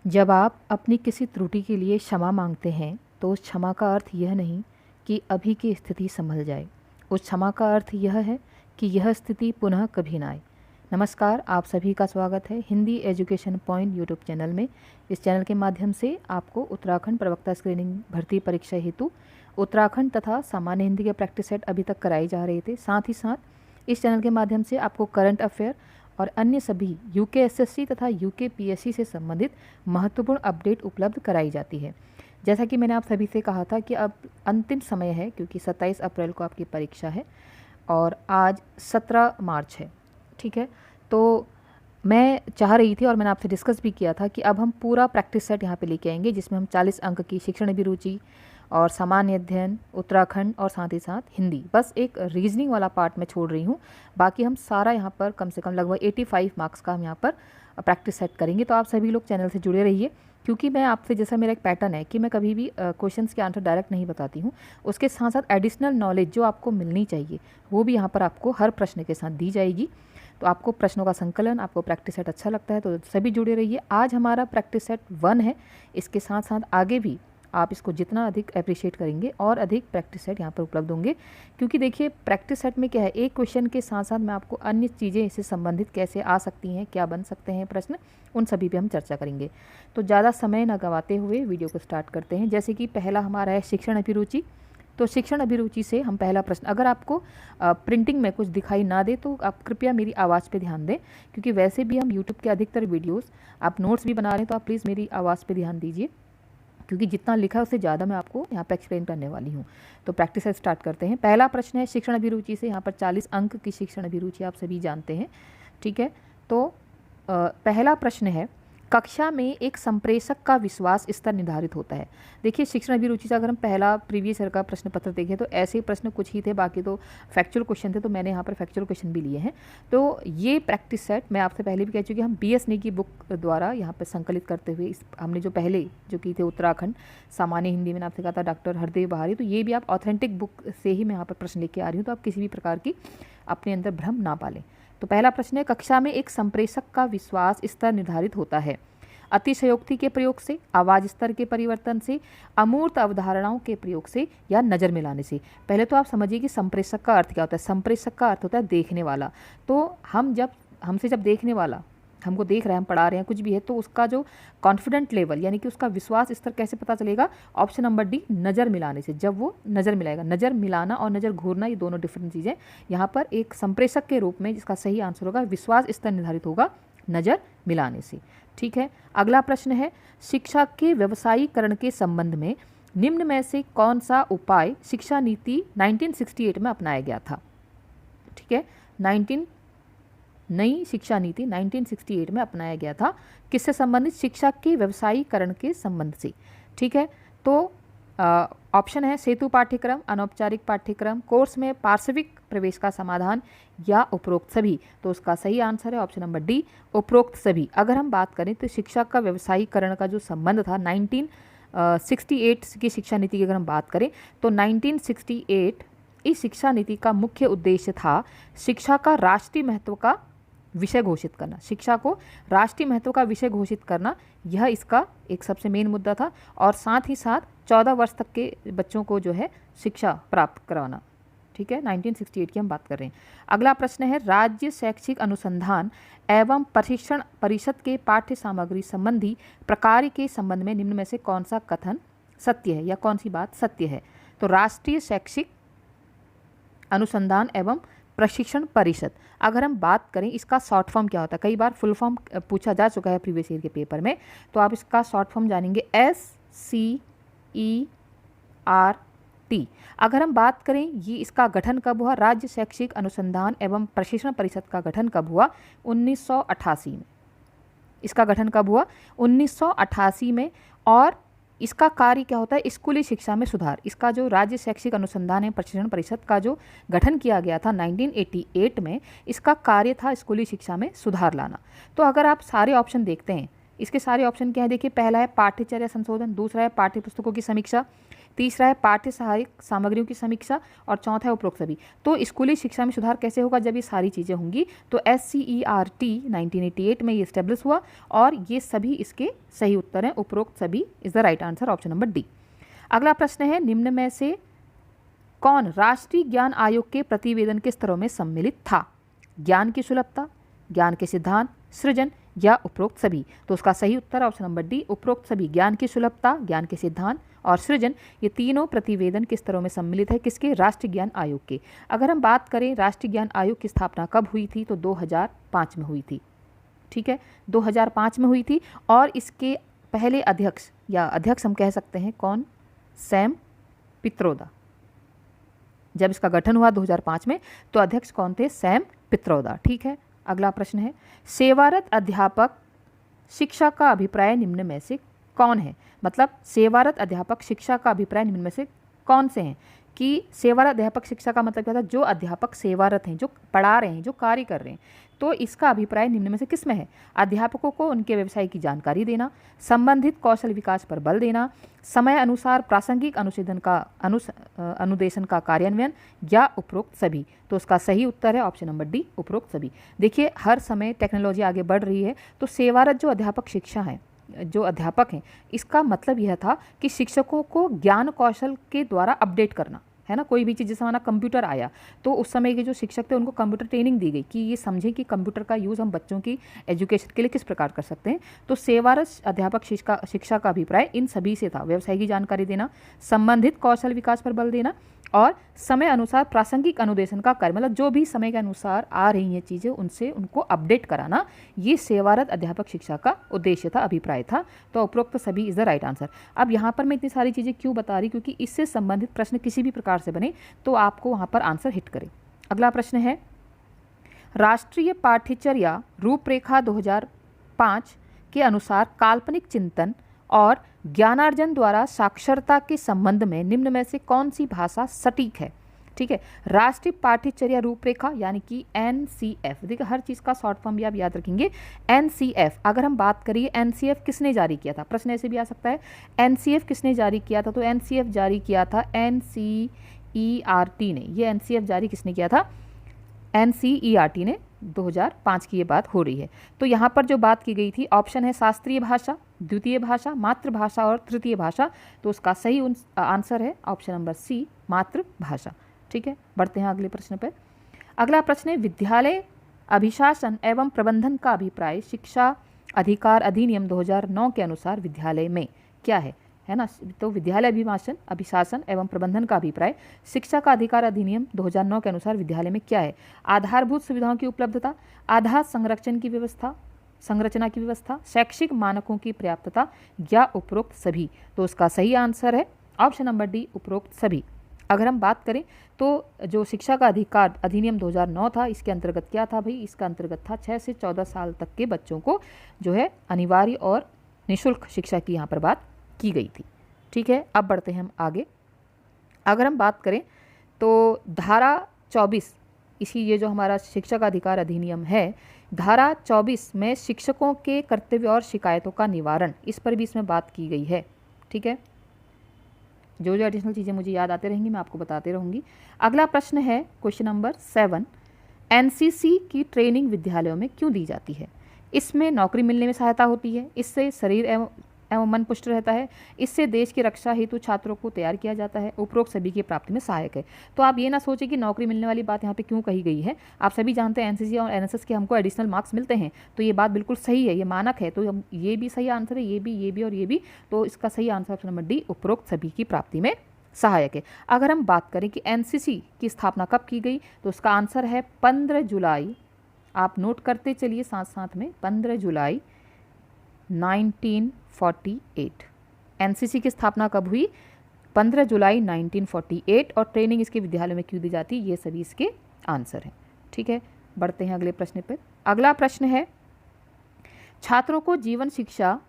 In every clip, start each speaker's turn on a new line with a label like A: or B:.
A: जब आप अपनी किसी त्रुटि के लिए क्षमा मांगते हैं तो उस क्षमा का अर्थ यह नहीं कि अभी की स्थिति संभल जाए। उस क्षमा का अर्थ यह है कि यह स्थिति पुनः कभी ना आए। नमस्कार, आप सभी का स्वागत है Hindi education point YouTube channel में। इस चैनल के माध्यम से आपको उत्तराखंड प्रवक्ता स्क्रीनिंग भर्ती परीक्षा हेतु उत्तराखंड तथा सामान्य हिंदी के प्रैक्टिस सेट अभी तक कराए जा रहे थे। साथ ही साथ इस चैनल के माध्यम से आपको करंट अफेयर और अन्य सभी यूकेएसएससी तथा यूकेपीएससी से संबंधित महत्वपूर्ण अपडेट उपलब्ध कराई जाती है। जैसा कि मैंने आप सभी से कहा था कि अब अंतिम समय है, क्योंकि 27 अप्रैल को आपकी परीक्षा है और आज 17 मार्च है। ठीक है, तो मैं चाह रही थी और मैंने आपसे डिस्कस भी किया था कि अब हम पूरा प्रैक्टिस सेट यहाँ पे लेके आएंगे, जिसमें हम 40 अंक की शिक्षण अभिरुचि और सामान्य अध्ययन, उत्तराखंड और साथ ही साथ हिंदी, बस एक रीजनिंग वाला पार्ट मैं छोड़ रही हूँ। बाकी हम सारा यहाँ पर कम से कम लगभग 85 मार्क्स का हम यहाँ पर प्रैक्टिस सेट करेंगे। तो आप सभी लोग चैनल से जुड़े रहिए, क्योंकि मैं आपसे, जैसा मेरा एक पैटर्न है कि मैं कभी भी क्वेश्चंस के आंसर डायरेक्ट नहीं बताती हूँ, उसके साथ साथ एडिशनल नॉलेज जो आपको मिलनी चाहिए वो भी यहाँ पर आपको हर प्रश्न के साथ दी जाएगी। तो आपको प्रश्नों का संकलन, आपको प्रैक्टिस सेट अच्छा लगता है तो सभी जुड़े रहिए। आज हमारा प्रैक्टिस सेट 1 है। इसके साथ साथ आगे भी आप इसको जितना अधिक अप्रिशिएट करेंगे और अधिक प्रैक्टिस सेट यहाँ पर उपलब्ध होंगे, क्योंकि देखिए प्रैक्टिस सेट में क्या है, एक क्वेश्चन के साथ साथ मैं आपको अन्य चीज़ें इससे संबंधित कैसे आ सकती हैं, क्या बन सकते हैं प्रश्न, उन सभी पे हम चर्चा करेंगे। तो ज़्यादा समय न गंवाते हुए वीडियो को स्टार्ट करते हैं। जैसे कि पहला हमारा है शिक्षण अभिरुचि। तो शिक्षण अभिरुचि से हम पहला प्रश्न, अगर आपको प्रिंटिंग में कुछ दिखाई ना दे तो आप कृपया मेरी आवाज़ पे ध्यान दें, क्योंकि वैसे भी हम यूट्यूब के अधिकतर वीडियोस, आप नोट्स भी बना रहे हैं तो आप प्लीज़ मेरी आवाज़ पे ध्यान दीजिए, क्योंकि जितना लिखा है उससे ज़्यादा मैं आपको यहाँ पे एक्सप्लेन करने वाली हूँ। तो प्रैक्टिस से स्टार्ट करते हैं। पहला प्रश्न है शिक्षण अभिरुचि से। यहाँ पर 40 अंक की शिक्षण अभिरुचि आप सभी जानते हैं। ठीक है, तो पहला प्रश्न है, कक्षा में एक संप्रेषक का विश्वास स्तर निर्धारित होता है। देखिए शिक्षण अभिरुचि से अगर हम पहला प्रीवियस ईयर का प्रश्न पत्र देखें तो ऐसे प्रश्न कुछ ही थे, बाकी तो फैक्चुअल क्वेश्चन थे, तो मैंने यहाँ पर फैक्चुअल क्वेश्चन भी लिए हैं। तो ये प्रैक्टिस सेट मैं आपसे पहले भी कह चुकी, हम BS ने की बुक द्वारा यहाँ पर संकलित करते हुए हमने जो पहले जो की थे उत्तराखंड सामान्य हिंदी में, आपसे कहा था डॉक्टर हरदेव बहारी, तो ये भी आप ऑथेंटिक बुक से ही मैं यहाँ पर प्रश्न लेके आ रही हूँ, तो आप किसी भी प्रकार की अपने अंदर भ्रम ना पालें। तो पहला प्रश्न है, कक्षा में एक संप्रेषक का विश्वास स्तर निर्धारित होता है अतिशयोक्ति के प्रयोग से, आवाज स्तर के परिवर्तन से, अमूर्त अवधारणाओं के प्रयोग से या नज़र मिलाने से। पहले तो आप समझिए कि संप्रेषक का अर्थ क्या होता है। संप्रेषक का अर्थ होता है देखने वाला। तो हमसे जब देखने वाला हमको देख रहे हैं, हम पढ़ा रहे हैं, कुछ भी है, तो उसका जो कॉन्फिडेंट लेवल यानी कि उसका विश्वास स्तर कैसे पता चलेगा? ऑप्शन नंबर डी, नज़र मिलाने से। जब वो नज़र मिलाएगा, नज़र मिलाना और नज़र घूरना ये दोनों डिफरेंट चीज़ें। यहाँ पर एक संप्रेषक के रूप में जिसका सही आंसर होगा विश्वास स्तर निर्धारित होगा नज़र मिलाने से। ठीक है, अगला प्रश्न है, शिक्षा के व्यवसायीकरण के संबंध में निम्न में से कौन सा उपाय शिक्षा नीति 1968 में अपनाया गया था? ठीक है, नई शिक्षा नीति 1968 में अपनाया गया था। किससे संबंधित? शिक्षा के व्यवसायीकरण के संबंध से। ठीक है, तो ऑप्शन है सेतु पाठ्यक्रम, अनौपचारिक पाठ्यक्रम, कोर्स में पार्श्विक प्रवेश का समाधान या उपरोक्त सभी। तो उसका सही आंसर है ऑप्शन नंबर डी, उपरोक्त सभी। अगर हम बात करें तो शिक्षा का व्यवसायीकरण का जो संबंध था 1968 की शिक्षा नीति की अगर हम बात करें तो 1968 इस शिक्षा नीति का मुख्य उद्देश्य था शिक्षा का राष्ट्रीय महत्व का विषय घोषित करना। शिक्षा को राष्ट्रीय महत्व का विषय घोषित करना, यह इसका एक सबसे मेन मुद्दा था, और साथ ही साथ 14 वर्ष तक के बच्चों को जो है शिक्षा प्राप्त करवाना। ठीक है, 1968 की हम बात कर रहे हैं। अगला प्रश्न है, राज्य शैक्षिक अनुसंधान एवं प्रशिक्षण परिषद के पाठ्य सामग्री संबंधी प्रकार के संबंध में निम्न में से कौन सा कथन सत्य है या कौन सी बात सत्य है? तो राष्ट्रीय शैक्षिक अनुसंधान एवं प्रशिक्षण परिषद, अगर हम बात करें इसका शॉर्ट फॉर्म क्या होता है, कई बार फुल फॉर्म पूछा जा चुका है प्रीवियस ईयर के पेपर में, तो आप इसका शॉर्ट फॉर्म जानेंगे SCERT। अगर हम बात करें ये इसका गठन कब हुआ, राज्य शैक्षिक अनुसंधान एवं प्रशिक्षण परिषद का गठन कब हुआ? 1988 में। इसका गठन कब हुआ? 1988 में। और इसका कार्य क्या होता है? स्कूली शिक्षा में सुधार। इसका जो राज्य शैक्षिक अनुसंधान एवं प्रशिक्षण परिषद का जो गठन किया गया था 1988 में, इसका कार्य था स्कूली शिक्षा में सुधार लाना। तो अगर आप सारे ऑप्शन देखते हैं, इसके सारे ऑप्शन क्या है? देखिए, पहला है पाठ्यचर्या संशोधन, दूसरा है पाठ्य पुस्तकों की समीक्षा, तीसरा है पाठ्य सहायक सामग्रियों की समीक्षा, और चौथा है उपरोक्त सभी। तो स्कूली शिक्षा में सुधार कैसे होगा? जब ये सारी चीज़ें होंगी। तो SCERT 1988 में ये इस्टेब्लिश हुआ, और ये सभी इसके सही उत्तर हैं। उपरोक्त सभी is the right answer, option number D. अगला प्रश्न है, निम्न में से कौन राष्ट्रीय ज्ञान आयोग के प्रतिवेदन के स्तरों में सम्मिलित था? ज्ञान की सुलभता, ज्ञान के सिद्धांत, सृजन या उपरोक्त सभी। तो उसका सही उत्तर ऑप्शन नंबर डी, उपरोक्त सभी। ज्ञान की सुलभता, ज्ञान के सिद्धांत और सृजन, ये तीनों प्रतिवेदन के स्तरों में सम्मिलित है। किसके? राष्ट्रीय ज्ञान आयोग के। अगर हम बात करें राष्ट्रीय ज्ञान आयोग की स्थापना कब हुई थी, तो 2005 में हुई थी। ठीक है, 2005 में हुई थी। और इसके पहले अध्यक्ष, या अध्यक्ष हम कह सकते हैं कौन? सैम पित्रोदा। जब इसका गठन हुआ 2005 में, तो अध्यक्ष कौन थे? सैम पित्रोदा। ठीक है, अगला प्रश्न है, सेवारत अध्यापक शिक्षा का अभिप्राय निम्न में से कौन है? मतलब सेवारत अध्यापक शिक्षा का अभिप्राय निम्न में से कौन से हैं? कि सेवारत अध्यापक शिक्षा का मतलब क्या था? जो अध्यापक सेवारत हैं, जो पढ़ा रहे हैं, जो कार्य कर रहे हैं। तो इसका अभिप्राय निम्न में से किस में है? अध्यापकों को उनके व्यवसाय की जानकारी देना, संबंधित कौशल विकास पर बल देना, समय अनुसार प्रासंगिक अनुशोधन का अनुदेशन का कार्यान्वयन, या उपरोक्त सभी। तो उसका सही उत्तर है ऑप्शन नंबर डी, उपरोक्त सभी। देखिए, हर समय टेक्नोलॉजी आगे बढ़ रही है, तो सेवारत जो अध्यापक शिक्षा है, जो अध्यापक हैं, इसका मतलब यह था कि शिक्षकों को ज्ञान कौशल के द्वारा अपडेट करना है ना। कोई भी चीज़, जैसे हमारा कंप्यूटर आया, तो उस समय के जो शिक्षक थे उनको कंप्यूटर ट्रेनिंग दी गई कि ये समझें कि कंप्यूटर का यूज़ हम बच्चों की एजुकेशन के लिए किस प्रकार कर सकते हैं। तो सेवारत अध्यापक शिक्षा का अभिप्राय इन सभी से था। व्यवसाय की जानकारी देना, संबंधित कौशल विकास पर बल देना, और समय अनुसार प्रासंगिक अनुदेशन का कार्य, मतलब जो भी समय के अनुसार आ रही हैं चीज़ें, उनसे उनको अपडेट कराना, ये सेवारत अध्यापक शिक्षा का उद्देश्य था, अभिप्राय था। तो उपरोक्त सभी इज द राइट आंसर। अब यहाँ पर मैं इतनी सारी चीज़ें क्यों बता रही? क्योंकि इससे संबंधित प्रश्न किसी भी प्रकार से बने तो आपको वहाँ पर आंसर हिट करे। अगला प्रश्न है, राष्ट्रीय पाठ्यचर्या रूपरेखा 2005 के अनुसार काल्पनिक चिंतन और ज्ञानार्जन द्वारा साक्षरता के संबंध में निम्न में से कौन सी भाषा सटीक है? ठीक है, राष्ट्रीय पाठ्यचर्या रूपरेखा यानी कि NCF। देखिए, हर चीज़ का शॉर्ट फॉर्म भी आप याद रखेंगे, NCF। अगर हम बात करिए NCF किसने जारी किया था, प्रश्न ऐसे भी आ सकता है, NCF किसने जारी किया था? तो NCF जारी किया था NCERT ने। ये NCF जारी किसने किया था? NCERT ने। 2005 की ये बात हो रही है। तो यहाँ पर जो बात की गई थी, ऑप्शन है शास्त्रीय भाषा, द्वितीय भाषा, मातृभाषा और तृतीय भाषा। तो उसका सही आंसर है ऑप्शन नंबर सी, मातृभाषा। ठीक है, बढ़ते हैं अगले प्रश्न पर। अगला प्रश्न है, विद्यालय अभिशासन एवं प्रबंधन का अभिप्राय शिक्षा अधिकार अधिनियम 2009 के अनुसार विद्यालय में क्या है ना। तो विद्यालय अभिशासन एवं प्रबंधन का अभिप्राय शिक्षा का अधिकार अधिनियम 2009 के अनुसार विद्यालय में क्या है? आधारभूत सुविधाओं की उपलब्धता, आधार संरचना की व्यवस्था, शैक्षिक मानकों की पर्याप्तता, या उपरोक्त सभी। तो उसका सही आंसर है ऑप्शन नंबर डी, उपरोक्त सभी। अगर हम बात करें तो जो शिक्षा का अधिकार अधिनियम 2009 था, इसके अंतर्गत क्या था भाई? इसका अंतर्गत था 6 से 14 साल तक के बच्चों को जो है अनिवार्य और निःशुल्क शिक्षा की यहाँ पर बात की गई थी। ठीक है, अब बढ़ते हैं हम आगे। अगर हम बात करें तो धारा 24, इसी ये जो हमारा शिक्षा का अधिकार अधिनियम है, धारा 24 में शिक्षकों के कर्तव्य और शिकायतों का निवारण, इस पर भी इसमें बात की गई है। ठीक है, जो एडिशनल चीज़ें मुझे याद आते रहेंगी मैं आपको बताते रहूँगी। अगला प्रश्न है क्वेश्चन नंबर 7, NCC की ट्रेनिंग विद्यालयों में क्यों दी जाती है? इसमें नौकरी मिलने में सहायता होती है, इससे शरीर एवं मन पुष्ट रहता है, इससे देश की रक्षा हेतु छात्रों को तैयार किया जाता है, उपरोक्त सभी की प्राप्ति में सहायक है। तो आप ये ना सोचें कि नौकरी मिलने वाली बात यहाँ पे क्यों कही गई है। आप सभी जानते हैं NCC और NSS के हमको एडिशनल मार्क्स मिलते हैं, तो ये बात बिल्कुल सही है, ये मानक है। तो हम ये भी सही आंसर है, ये भी और ये भी। तो इसका सही आंसर ऑप्शन नंबर डी, उपरोक्त सभी की प्राप्ति में सहायक है। अगर हम बात करें कि NCC की स्थापना कब की गई, तो उसका आंसर है 15 जुलाई। आप नोट करते चलिए साथ साथ में, 15 जुलाई 1948। NCC की स्थापना कब हुई? 15 जुलाई 1948। और ट्रेनिंग इसके विद्यालयों में क्यों दी जाती है? ये सभी इसके आंसर हैं। ठीक है, बढ़ते हैं अगले प्रश्न पर। अगला प्रश्न है, छात्रों को जीवन शिक्षा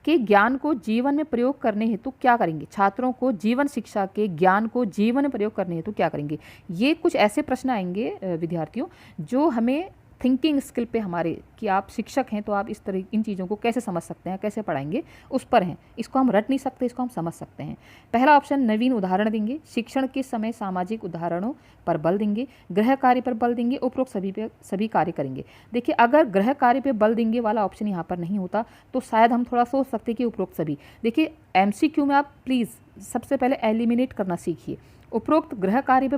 A: के ज्ञान को जीवन में प्रयोग करने हेतु क्या करेंगे? छात्रों को जीवन शिक्षा के ज्ञान को जीवन में प्रयोग करने हेतु क्या करेंगे? ये कुछ ऐसे प्रश्न आएंगे विद्यार्थियों जो हमें थिंकिंग स्किल पे हमारे, कि आप शिक्षक हैं तो आप इस तरह इन चीज़ों को कैसे समझ सकते हैं, कैसे पढ़ाएंगे, उस पर हैं। इसको हम रट नहीं सकते, इसको हम समझ सकते हैं। पहला ऑप्शन नवीन उदाहरण देंगे, शिक्षण के समय सामाजिक उदाहरणों पर बल देंगे, गृह कार्य पर बल देंगे, उपरोक्त सभी कार्य करेंगे। देखिए, अगर गृह कार्य पे बल देंगे वाला ऑप्शन यहाँ पर नहीं होता तो शायद हम थोड़ा सोच सकते कि उपरोक्त सभी। देखिए, MCQ में आप प्लीज़ सबसे पहले एलिमिनेट करना सीखिए। उपरोक्त गृह कार्य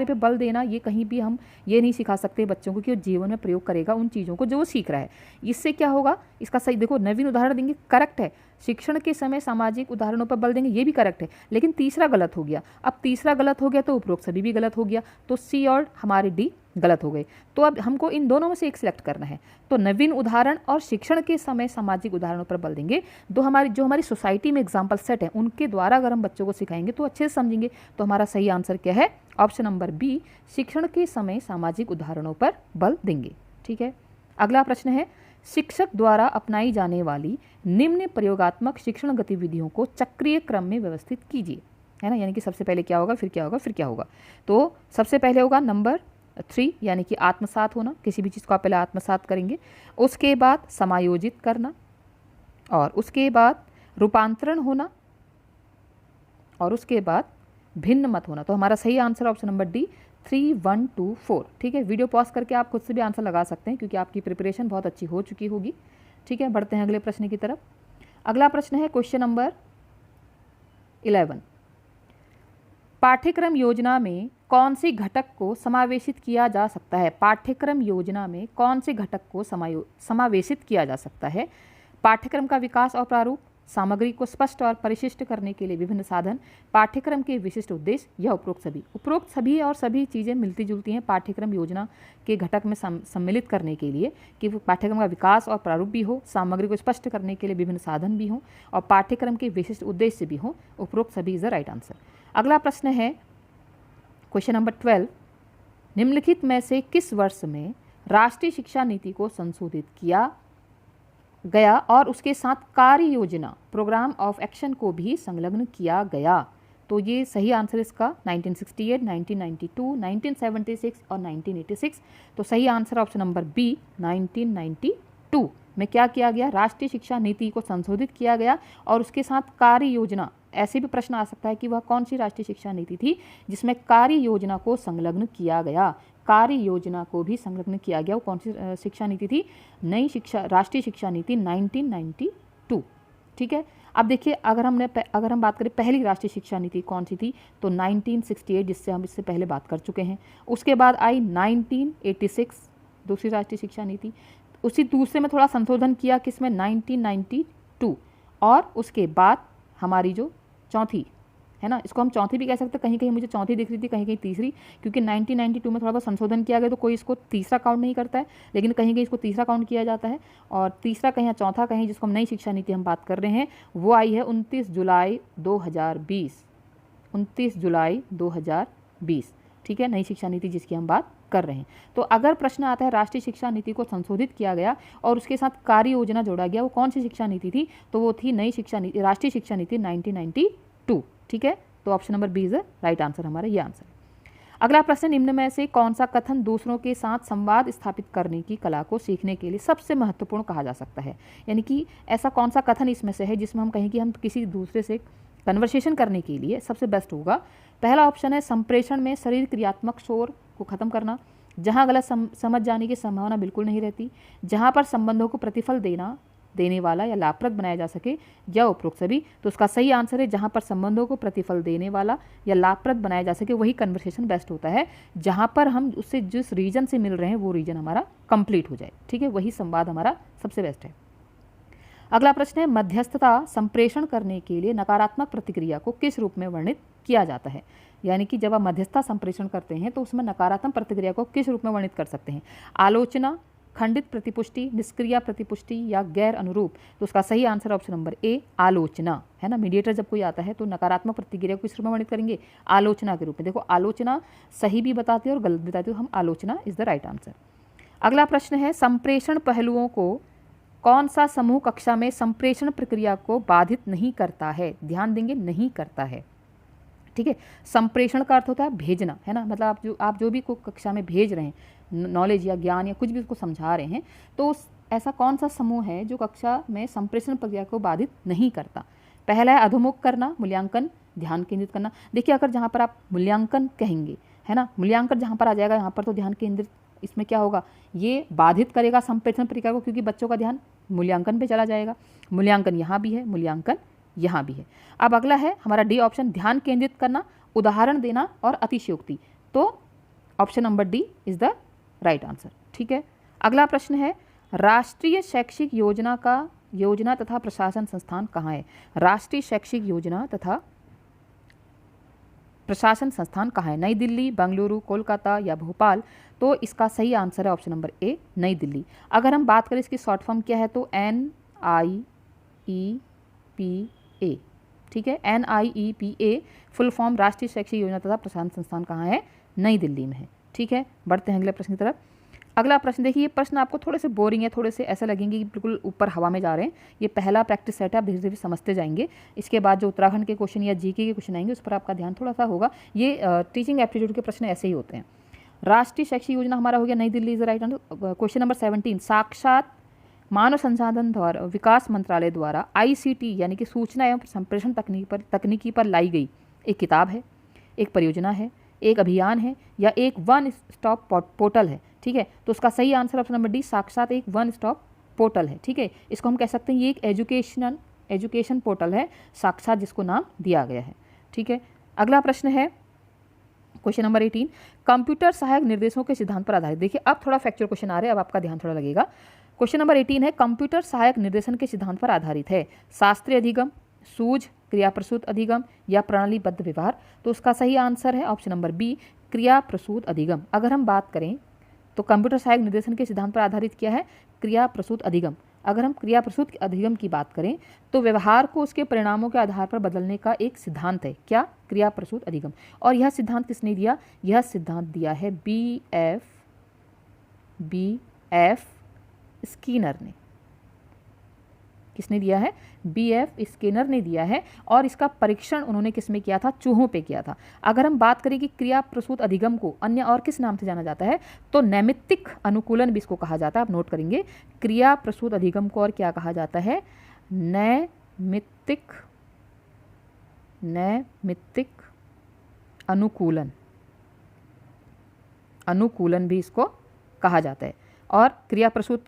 A: पे बल देना, ये कहीं भी हम ये नहीं सिखा सकते बच्चों को कि वो जीवन में प्रयोग करेगा उन चीज़ों को जो वो सीख रहा है। इससे क्या होगा, इसका सही देखो, नवीन उदाहरण देंगे, करेक्ट है। शिक्षण के समय सामाजिक उदाहरणों पर बल देंगे, ये भी करेक्ट है। लेकिन तीसरा गलत हो गया। अब तीसरा गलत हो गया तो उपरोक्त सभी भी गलत हो गया, तो C और हमारे D गलत हो गए। तो अब हमको इन दोनों में से एक सिलेक्ट करना है। तो नवीन उदाहरण और शिक्षण के समय सामाजिक उदाहरणों पर बल देंगे। जो हमारी सोसाइटी में एग्जाम्पल सेट है उनके द्वारा अगर हम बच्चों को सिखाएंगे तो अच्छे से समझेंगे। तो हमारा सही आंसर क्या है, ऑप्शन नंबर B, शिक्षण के समय सामाजिक उदाहरणों पर बल देंगे। ठीक है, अगला प्रश्न है, शिक्षक द्वारा अपनाई जाने वाली निम्न प्रयोगात्मक शिक्षण गतिविधियों को चक्रीय क्रम में व्यवस्थित कीजिए। है ना, यानी कि सबसे पहले क्या होगा, फिर क्या होगा, फिर क्या होगा। तो सबसे पहले होगा नंबर 3, यानी कि आत्मसात होना, किसी भी चीज़ को आप पहले आत्मसात करेंगे। उसके बाद समायोजित करना, और उसके बाद रूपांतरण होना, और उसके बाद भिन्न मत होना। तो हमारा सही आंसर ऑप्शन नंबर D, 3, 1, 2, 4। ठीक है, वीडियो पॉज करके आप खुद से भी आंसर लगा सकते हैं क्योंकि आपकी प्रिपरेशन बहुत अच्छी हो चुकी होगी। ठीक है, बढ़ते हैं अगले प्रश्न की तरफ। अगला प्रश्न है क्वेश्चन नंबर 11, पाठ्यक्रम योजना में कौन से घटक को समावेशित किया जा सकता है। पाठ्यक्रम योजना में कौन से घटक को समावेशित किया जा सकता है। पाठ्यक्रम का विकास और प्रारूप, सामग्री को स्पष्ट और परिशिष्ट करने के लिए विभिन्न साधन, पाठ्यक्रम के विशिष्ट उद्देश्य, या उपरोक्त सभी। उपरोक्त सभी और सभी चीज़ें मिलती जुलती हैं पाठ्यक्रम योजना के घटक में सम्मिलित करने के लिए, कि पाठ्यक्रम का विकास और प्रारूप भी हो, सामग्री को स्पष्ट करने के लिए विभिन्न साधन भी हों, और पाठ्यक्रम के विशिष्ट उद्देश्य भी हों। उपरोक्त सभी इज द राइट आंसर। अगला प्रश्न है क्वेश्चन नंबर 12, निम्नलिखित में से किस वर्ष में राष्ट्रीय शिक्षा नीति को संशोधित किया गया और उसके साथ कार्य योजना, प्रोग्राम ऑफ एक्शन को भी संलग्न किया गया। तो ये सही आंसर इसका 1968, 1992, 1976 और 1986। तो सही आंसर ऑप्शन नंबर B, 1992 में क्या किया गया, राष्ट्रीय शिक्षा नीति को संशोधित किया गया और उसके साथ कार्य योजना। ऐसे भी प्रश्न आ सकता है कि वह कौन सी राष्ट्रीय शिक्षा नीति थी जिसमें कार्य योजना को संलग्न किया गया। कार्य योजना को भी संलग्न किया गया, वो कौन सी शिक्षा नीति थी, राष्ट्रीय शिक्षा नीति 1992। ठीक है, अब देखिए, अगर हम बात करें पहली राष्ट्रीय शिक्षा नीति कौन सी थी, तो 1968, जिससे हम इससे पहले बात कर चुके हैं। उसके बाद आई 1986 दूसरी राष्ट्रीय शिक्षा नीति, उसी दूसरे में थोड़ा संशोधन किया किसमें, 1992। और उसके बाद हमारी जो चौथी है ना, इसको हम चौथी भी कह सकते हैं, कहीं कहीं मुझे चौथी दिख रही थी, कहीं कहीं तीसरी, क्योंकि 1992 में थोड़ा बहुत संशोधन किया गया तो कोई इसको तीसरा काउंट नहीं करता है, लेकिन कहीं कहीं इसको तीसरा काउंट किया जाता है। और तीसरा कहीं या चौथा कहीं, जिसको हम नई शिक्षा नीति हम बात कर रहे हैं, वो आई है 29 जुलाई 2020। 29 जुलाई 2020। ठीक है, नई शिक्षा नीति जिसकी हम बात कर रहे हैं। तो अगर प्रश्न आता है राष्ट्रीय शिक्षा नीति को संशोधित किया गया और उसके साथ कार्य योजना जोड़ा गया, वो कौन सी शिक्षा नीति थी, तो वो थी नई शिक्षा नीति, राष्ट्रीय शिक्षा नीति 1992। ठीक है, तो option number B is right answer, हमारा ये आंसर है। अगला प्रश्न, निम्न में से कौन सा कथन दूसरों के साथ संवाद स्थापित करने की कला को सीखने के लिए सबसे महत्वपूर्ण कहा जा सकता है। यानी कि ऐसा कौन सा कथन इसमें से है जिसमें हम कहें कि हम किसी दूसरे से कन्वर्सेशन करने के लिए सबसे बेस्ट होगा। पहला ऑप्शन है संप्रेषण में शरीर क्रियात्मक शोर को खत्म करना, जहाँ गलत समझ जाने की संभावना बिल्कुल नहीं रहती, जहाँ पर संबंधों को प्रतिफल देने वाला या लाभप्रद बनाया जा सके, या उपरोक्त सभी। तो उसका सही आंसर है जहाँ पर संबंधों को प्रतिफल देने वाला या लाभप्रद बनाया जा सके, वही कन्वर्सेशन बेस्ट होता है, जहाँ पर हम उससे जिस रीजन से मिल रहे हैं वो रीजन हमारा कंप्लीट हो जाए। ठीक है, वही संवाद हमारा सबसे बेस्ट है। अगला प्रश्न है, मध्यस्थता संप्रेषण करने के लिए नकारात्मक प्रतिक्रिया को किस रूप में वर्णित किया जाता है। यानी कि जब आप मध्यस्थता संप्रेषण करते हैं तो उसमें नकारात्मक प्रतिक्रिया को किस रूप में वर्णित कर सकते हैं, आलोचना, खंडित प्रतिपुष्टि, निष्क्रिय प्रतिपुष्टि, या गैर अनुरूप। तो उसका सही आंसर ऑप्शन नंबर A, आलोचना है ना। मीडिएटर जब कोई आता है तो नकारात्मक प्रतिक्रिया को किस रूप में वर्णित करेंगे, आलोचना के रूप में। देखो, आलोचना सही भी बताती है और गलत भी बताती है, तो हम आलोचना इज द राइट आंसर। अगला प्रश्न है, संप्रेषण पहलुओं को कौन सा समूह कक्षा में संप्रेषण प्रक्रिया को बाधित नहीं करता है। ध्यान देंगे, नहीं करता है। ठीक है। संप्रेषण का अर्थ होता है भेजना, है ना, मतलब आप जो भी को कक्षा में भेज रहे हैं, नॉलेज या ज्ञान या कुछ भी उसको समझा रहे हैं, तो ऐसा कौन सा समूह है जो कक्षा में संप्रेषण प्रक्रिया को बाधित नहीं करता। पहला है अधोमुख करना, मूल्यांकन, ध्यान केंद्रित करना। देखिए अगर जहाँ पर आप मूल्यांकन कहेंगे, है ना, मूल्यांकन जहाँ पर आ जाएगा, यहाँ पर तो ध्यान केंद्रित, इसमें क्या होगा, ये बाधित करेगा संप्रेषण प्रक्रिया को, क्योंकि बच्चों का ध्यान मूल्यांकन पे चला जाएगा। मूल्यांकन यहाँ भी है, मूल्यांकन यहाँ भी है। अब अगला है हमारा डी ऑप्शन, ध्यान केंद्रित करना, उदाहरण देना और अतिशयोक्ति। तो option number D is the right answer. ठीक है। अगला प्रश्न है, राष्ट्रीय शैक्षिक योजना तथा प्रशासन संस्थान कहाँ है। राष्ट्रीय शैक्षिक योजना तथा प्रशासन संस्थान कहाँ है। नई दिल्ली, बेंगलुरु, कोलकाता या भोपाल। तो इसका सही आंसर है ऑप्शन नंबर ए, नई दिल्ली। अगर हम बात करें इसकी शॉर्ट फॉर्म क्या है, तो NIEPA। ठीक है, NIEPA फुल फॉर्म राष्ट्रीय शैक्षिक योजना तथा प्रशासन संस्थान कहाँ है, नई दिल्ली में है। ठीक है, बढ़ते हैं अगले प्रश्न की तरफ। अगला प्रश्न देखिए, ये प्रश्न आपको थोड़े से बोरिंग है, थोड़े से ऐसा लगेंगे कि बिल्कुल ऊपर हवा में जा रहे हैं। ये पहला प्रैक्टिस सेट है, आप धीरे धीरे समझते जाएंगे। इसके बाद जो उत्तराखंड के क्वेश्चन या जीके के क्वेश्चन आएंगे उस पर आपका ध्यान थोड़ा सा होगा। ये टीचिंग एप्टीट्यूड के प्रश्न ऐसे ही होते हैं। राष्ट्रीय शैक्षिक योजना हमारा हो गया नई Delhi is right answer. Question number 17, साक्षात मानव संसाधन द्वारा विकास मंत्रालय द्वारा ICT यानी कि सूचना एवं संप्रेषण तकनीकी पर लाई गई एक किताब है, एक परियोजना है, एक अभियान है या एक वन स्टॉप पोर्टल है। ठीक है, तो उसका सही आंसर ऑप्शन नंबर डी, साक्षात एक वन स्टॉप पोर्टल है। ठीक है, इसको हम कह सकते हैं ये एक एजुकेशन पोर्टल है, साक्षात जिसको नाम दिया गया है। ठीक है, अगला प्रश्न है क्वेश्चन नंबर 18, कंप्यूटर सहायक निर्देशों के सिद्धांत पर आधारित। देखिए अब थोड़ा फैक्चुअल क्वेश्चन आ रहे हैं, अब आपका ध्यान थोड़ा लगेगा। क्वेश्चन नंबर 18 है, कंप्यूटर सहायक निर्देशन के सिद्धांत पर आधारित है। शास्त्रीय अधिगम, सूझ, क्रियाप्रसूत अधिगम या प्रणालीबद्ध व्यवहार। तो उसका सही आंसर है ऑप्शन नंबर बी, क्रियाप्रसूत अधिगम। अगर हम बात करें तो कंप्यूटर सहायक निर्देशन के सिद्धांत पर आधारित क्या है, क्रियाप्रसूत अधिगम। अगर हम क्रियाप्रसूत अधिगम की बात करें तो व्यवहार को उसके परिणामों के आधार पर बदलने का एक सिद्धांत है। क्या, क्रियाप्रसूत अधिगम। और यह सिद्धांत किसने दिया, यह सिद्धांत दिया है BF स्किनर ने। किसने दिया है, BF स्किनर ने दिया है। और इसका परीक्षण उन्होंने किसमें किया था, चूहों पे किया था। अगर हम बात करें कि क्रियाप्रसूत अधिगम को अन्य और किस नाम से जाना जाता है, तो नैमित्तिक अनुकूलन भी इसको कहा जाता है। आप नोट करेंगे, क्रियाप्रसूत अधिगम को और क्या कहा जाता है, नैमित्तिक अनुकूलन भी इसको कहा जाता है। और क्रियाप्रसूत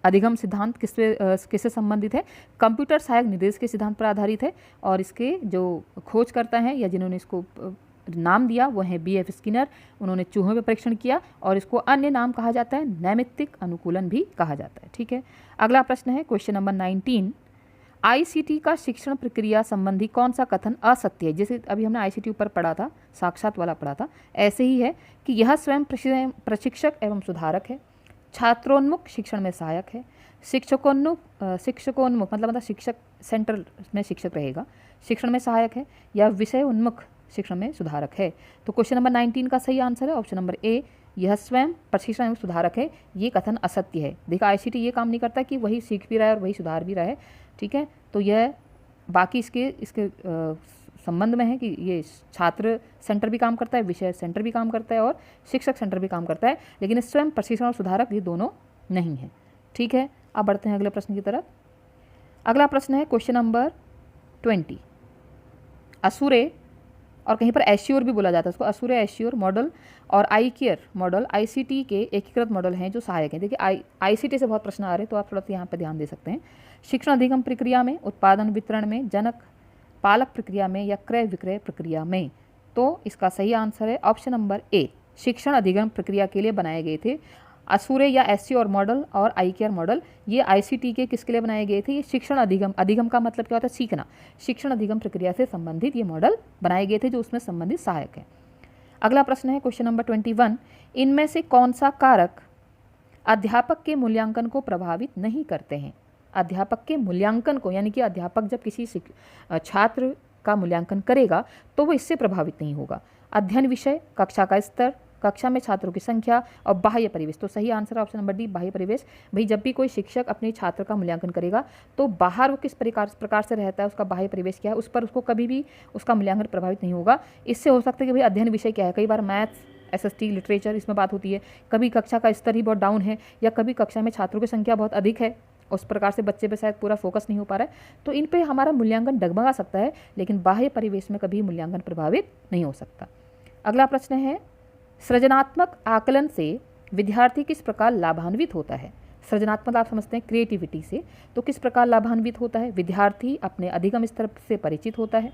A: अधिगम सिद्धांत किससे संबंधित है, कंप्यूटर सहायक निर्देश के सिद्धांत पर आधारित है। और इसके जो खोज करता है या जिन्होंने इसको नाम दिया वो है BF स्किनर। उन्होंने चूहों पे परीक्षण किया और इसको अन्य नाम कहा जाता है, नैमित्तिक अनुकूलन भी कहा जाता है। ठीक है, अगला प्रश्न है क्वेश्चन नंबर 19, ICT का शिक्षण प्रक्रिया संबंधी कौन सा कथन असत्य है। जैसे अभी हमने ICT ऊपर पढ़ा था, साक्षात वाला पढ़ा था, ऐसे ही है कि यह स्वयं प्रशिक्षक एवं सुधारक है, छात्रोन्मुख शिक्षण में सहायक है, शिक्षकोन्मुख मतलब शिक्षक सेंटर में शिक्षक रहेगा, शिक्षण में सहायक है, या विषय उन्मुख शिक्षण में सुधारक है। तो क्वेश्चन नंबर 19 का सही आंसर है ऑप्शन नंबर ए, यह स्वयं प्रशिक्षण एवं सुधारक है। ये कथन असत्य है। देखा ICT ये काम नहीं करता कि वही सीख भी रहा है और वही सुधार भी रहा है। ठीक है, तो यह बाकी इसके संबंध में है कि ये छात्र सेंटर भी काम करता है, विषय सेंटर भी काम करता है और शिक्षक सेंटर भी काम करता है, लेकिन स्वयं प्रशिक्षण और सुधारक ये दोनों नहीं है। ठीक है, अब बढ़ते हैं अगले प्रश्न की तरफ। अगला प्रश्न है क्वेश्चन नंबर 20, असुरे और कहीं पर एश्योर भी बोला जाता है इसको, असुरे एश्योर मॉडल और iCare मॉडल ICT के एकीकृत मॉडल हैं जो सहायक हैं। देखिए ICT से बहुत प्रश्न आ रहे हैं, तो आप थोड़ा सा यहाँ पर ध्यान दे सकते हैं। शिक्षण अधिगम प्रक्रिया में, उत्पादन वितरण में, जनक पालक प्रक्रिया में या क्रय विक्रय प्रक्रिया में। तो इसका सही आंसर है ऑप्शन नंबर ए, शिक्षण अधिगम प्रक्रिया के लिए बनाए गए थे असुरे या एश्योर मॉडल और iCare मॉडल। ये ICT के किसके लिए बनाए गए थे, ये शिक्षण अधिगम का मतलब क्या होता है, सीखना। शिक्षण अधिगम प्रक्रिया से संबंधित ये मॉडल बनाए गए थे जो उसमें संबंधित सहायक है। अगला प्रश्न है क्वेश्चन नंबर 21, इनमें से कौन सा कारक अध्यापक के मूल्यांकन को प्रभावित नहीं करते हैं। अध्यापक के मूल्यांकन को, यानी कि अध्यापक जब किसी छात्र का मूल्यांकन करेगा तो वो इससे प्रभावित नहीं होगा। अध्ययन विषय, कक्षा का स्तर, कक्षा में छात्रों की संख्या और बाह्य परिवेश। तो सही आंसर ऑप्शन नंबर डी, बाह्य परिवेश। भाई जब भी कोई शिक्षक अपने छात्र का मूल्यांकन करेगा तो बाहर वो किस प्रकार से रहता है, उसका बाह्य परिवेश क्या है, उस पर उसको कभी भी उसका मूल्यांकन प्रभावित नहीं होगा। इससे हो सकता है कि भाई अध्ययन विषय क्या है, कई बार मैथ्स, एसएसटी, लिटरेचर, इसमें बात होती है, कभी कक्षा का स्तर ही बहुत डाउन है या कभी कक्षा में छात्रों की संख्या बहुत अधिक है, उस प्रकार से बच्चे पे शायद पूरा फोकस नहीं हो पा रहा है, तो इन पे हमारा मूल्यांकन डगमगा सकता है, लेकिन बाह्य परिवेश में कभी मूल्यांकन प्रभावित नहीं हो सकता। अगला प्रश्न है, सृजनात्मक आकलन से विद्यार्थी किस प्रकार लाभान्वित होता है। सृजनात्मक आप समझते हैं क्रिएटिविटी से, तो किस प्रकार लाभान्वित होता है। विद्यार्थी अपने अधिगम स्तर से परिचित होता है,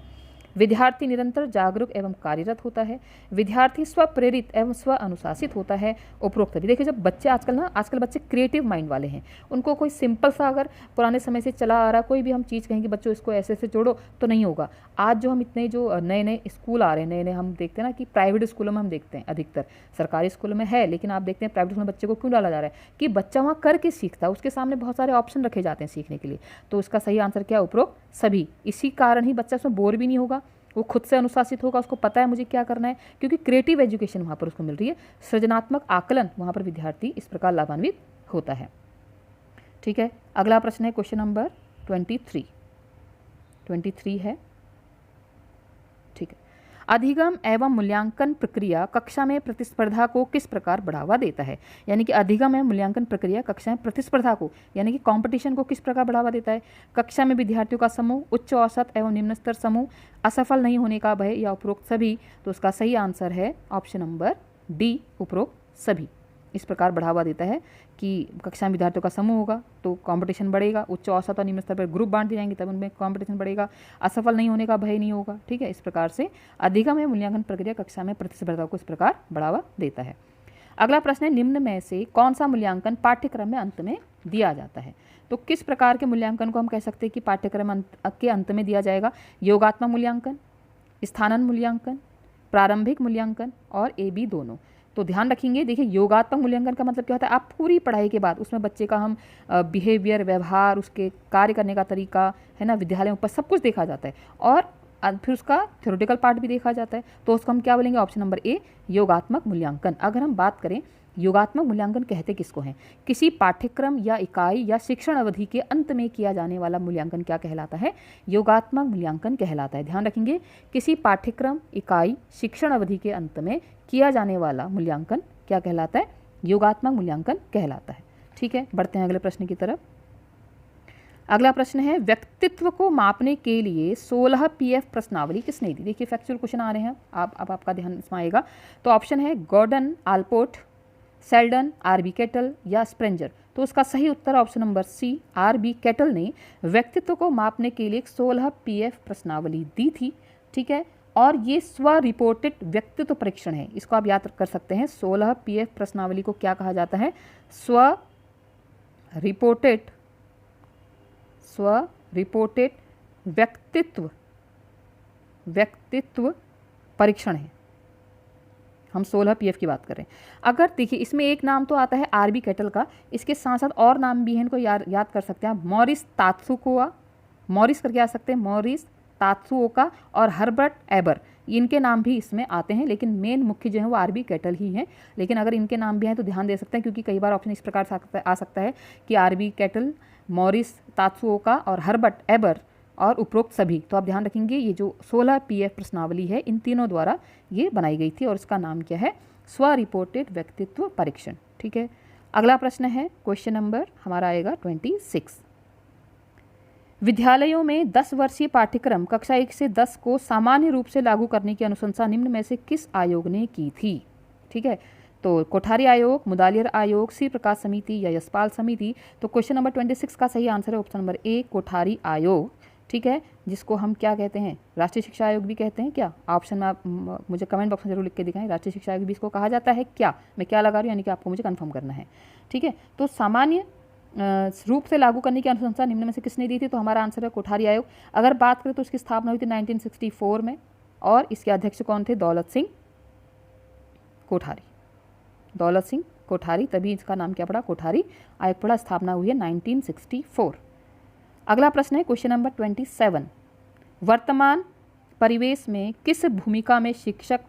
A: विद्यार्थी निरंतर जागरूक एवं कार्यरत होता है, विद्यार्थी स्वप्रेरित एवं स्व अनुशासित होता है। उपरोक्त सभी। देखिए जब बच्चे आजकल बच्चे क्रिएटिव माइंड वाले हैं, उनको कोई सिंपल सा अगर पुराने समय से चला आ रहा कोई भी हम चीज़ कहेंगे बच्चों इसको ऐसे ऐसे जोड़ो तो नहीं होगा। आज जो हम इतने जो नए नए स्कूल आ रहे हैं, नए हम देखते हैं ना कि प्राइवेट स्कूलों में हम देखते हैं, अधिकतर सरकारी स्कूलों में है, लेकिन आप देखते हैं प्राइवेट स्कूल में बच्चे को क्यों डाला जा रहा है कि बच्चा वहाँ करके सीखता है, उसके सामने बहुत सारे ऑप्शन रखे जाते हैं सीखने के लिए। तो उसका सही आंसर क्या, उपरोक्त सभी। इसी कारण ही बच्चा उसमें बोर भी नहीं होगा, वो खुद से अनुशासित होगा, उसको पता है मुझे क्या करना है, क्योंकि क्रिएटिव एजुकेशन वहाँ पर उसको मिल रही है। सृजनात्मक आकलन वहाँ पर विद्यार्थी इस प्रकार लाभान्वित होता है। ठीक है, अगला प्रश्न है क्वेश्चन नंबर 23 है। ठीक है, अधिगम एवं मूल्यांकन प्रक्रिया कक्षा में प्रतिस्पर्धा को किस प्रकार बढ़ावा देता है। यानी कि अधिगम एवं मूल्यांकन प्रक्रिया कक्षा में प्रतिस्पर्धा को यानी कि कंपटीशन को किस प्रकार बढ़ावा देता है। कक्षा में विद्यार्थियों का समूह, उच्च औसत एवं निम्न स्तर समूह, असफल नहीं होने का भय या उपरोक्त सभी। तो उसका सही आंसर है ऑप्शन नंबर डी, उपरोक्त सभी। इस प्रकार बढ़ावा देता है कि कक्षा में विद्यार्थियों का समूह होगा तो कंपटीशन बढ़ेगा, उच्च औसत और निम्न स्तर पर ग्रुप बांट दिए जाएंगे तब उनमें कंपटीशन बढ़ेगा, असफल नहीं होने का भय नहीं होगा। ठीक है, इस प्रकार से अधिगम एवं मूल्यांकन प्रक्रिया कक्षा में प्रतिस्पर्धा को इस प्रकार बढ़ावा देता है। अगला प्रश्न है, निम्न में से कौन सा मूल्यांकन पाठ्यक्रम में अंत में दिया जाता है। तो किस प्रकार के मूल्यांकन को हम कह सकते हैं कि पाठ्यक्रम के अंत में दिया जाएगा। योगात्मक मूल्यांकन, स्थानांतरण मूल्यांकन, प्रारंभिक मूल्यांकन और AB दोनों। तो ध्यान रखेंगे, देखिए योगात्मक मूल्यांकन का मतलब क्या होता है, आप पूरी पढ़ाई के बाद उसमें बच्चे का हम बिहेवियर, व्यवहार, उसके कार्य करने का तरीका है ना, विद्यालयों पर सब कुछ देखा जाता है और फिर उसका थ्योरेटिकल पार्ट भी देखा जाता है। तो उसको हम क्या बोलेंगे, ऑप्शन नंबर ए, योगात्मक मूल्यांकन। अगर हम बात करें योगात्मक मूल्यांकन कहते किसको हैं, किसी पाठ्यक्रम या इकाई या शिक्षण अवधि के अंत में किया जाने वाला मूल्यांकन क्या कहलाता है, योगात्मक मूल्यांकन कहलाता है। ध्यान रखेंगे, किसी पाठ्यक्रम, इकाई, शिक्षण अवधि के अंत में किया जाने वाला मूल्यांकन क्या कहलाता है, योगात्मक मूल्यांकन कहलाता है। ठीक है, बढ़ते हैं अगले प्रश्न की तरफ। अगला प्रश्न है, व्यक्तित्व को मापने के लिए 16 PF प्रश्नावली किसने दी। देखिए फैक्चुअल क्वेश्चन आ रहे हैं, अब आपका ध्यान इसमें आएगा। तो ऑप्शन है Gordon, Allport, Sheldon, RB Cattell या स्प्रेंजर। तो उसका सही उत्तर option number C, RB Cattell ने व्यक्तित्व को मापने के लिए 16 PF प्रश्नावली दी थी। ठीक है, और ये स्व रिपोर्टेड व्यक्तित्व परीक्षण है, इसको आप याद कर सकते हैं। 16 PF प्रश्नावली को क्या कहा जाता है, स्व रिपोर्टेड व्यक्तित्व परीक्षण है। हम 16 PF की बात कर रहे हैं। अगर देखिए इसमें एक नाम तो आता है RB केटल का, इसके साथ साथ और नाम भी हैं, इनको याद कर सकते हैं आप। मॉरिस तात्सुओका, मॉरिस करके आ सकते हैं, मॉरिस तात्सुओका और हर्बर्ट एबर, इनके नाम भी इसमें आते हैं, लेकिन मेन मुख्य जो है वो RB केटल ही हैं। लेकिन अगर इनके नाम भी हैं तो ध्यान दे सकते हैं, क्योंकि कई बार ऑप्शन इस प्रकार से आ सकता है कि RB केटल, मॉरिस तात्सुओका और हर्बर्ट एबर और उपरोक्त सभी। तो आप ध्यान रखेंगे ये जो 16 PF प्रश्नावली है इन तीनों द्वारा ये बनाई गई थी और इसका नाम क्या है, स्व रिपोर्टेड व्यक्तित्व परीक्षण। ठीक है, अगला प्रश्न है क्वेश्चन नंबर हमारा आएगा 26। विद्यालयों में 10 वर्षीय पाठ्यक्रम कक्षा 1 से 10 को सामान्य रूप से लागू करने की अनुशंसा निम्न में से किस आयोग ने की थी। ठीक है, तो कोठारी आयोग, मुदालियर आयोग, श्री प्रकाश समिति या यशपाल समिति। तो क्वेश्चन नंबर 26 का सही आंसर है ऑप्शन नंबर ए, कोठारी आयोग। ठीक है, जिसको हम क्या कहते हैं, राष्ट्रीय शिक्षा आयोग भी कहते हैं क्या। ऑप्शन में आप मुझे कमेंट बॉक्स में जरूर लिख के दिखाएं, राष्ट्रीय शिक्षा आयोग भी इसको कहा जाता है क्या, मैं क्या लगा रही हूँ, यानी कि आपको मुझे कंफर्म करना है। ठीक है, तो सामान्य रूप से लागू करने की अनुशंसा निम्न में से किसने दी थी, तो हमारा आंसर है कोठारी आयोग। अगर बात करें तो इसकी स्थापना हुई थी 1964 में और इसके अध्यक्ष कौन थे, दौलत सिंह कोठारी, तभी इसका नाम क्या पड़ा, कोठारी आयोग पड़ा। स्थापना हुई है 1964। अगला प्रश्न है क्वेश्चन नंबर 27। वर्तमान परिवेश में किस भूमिका में शिक्षक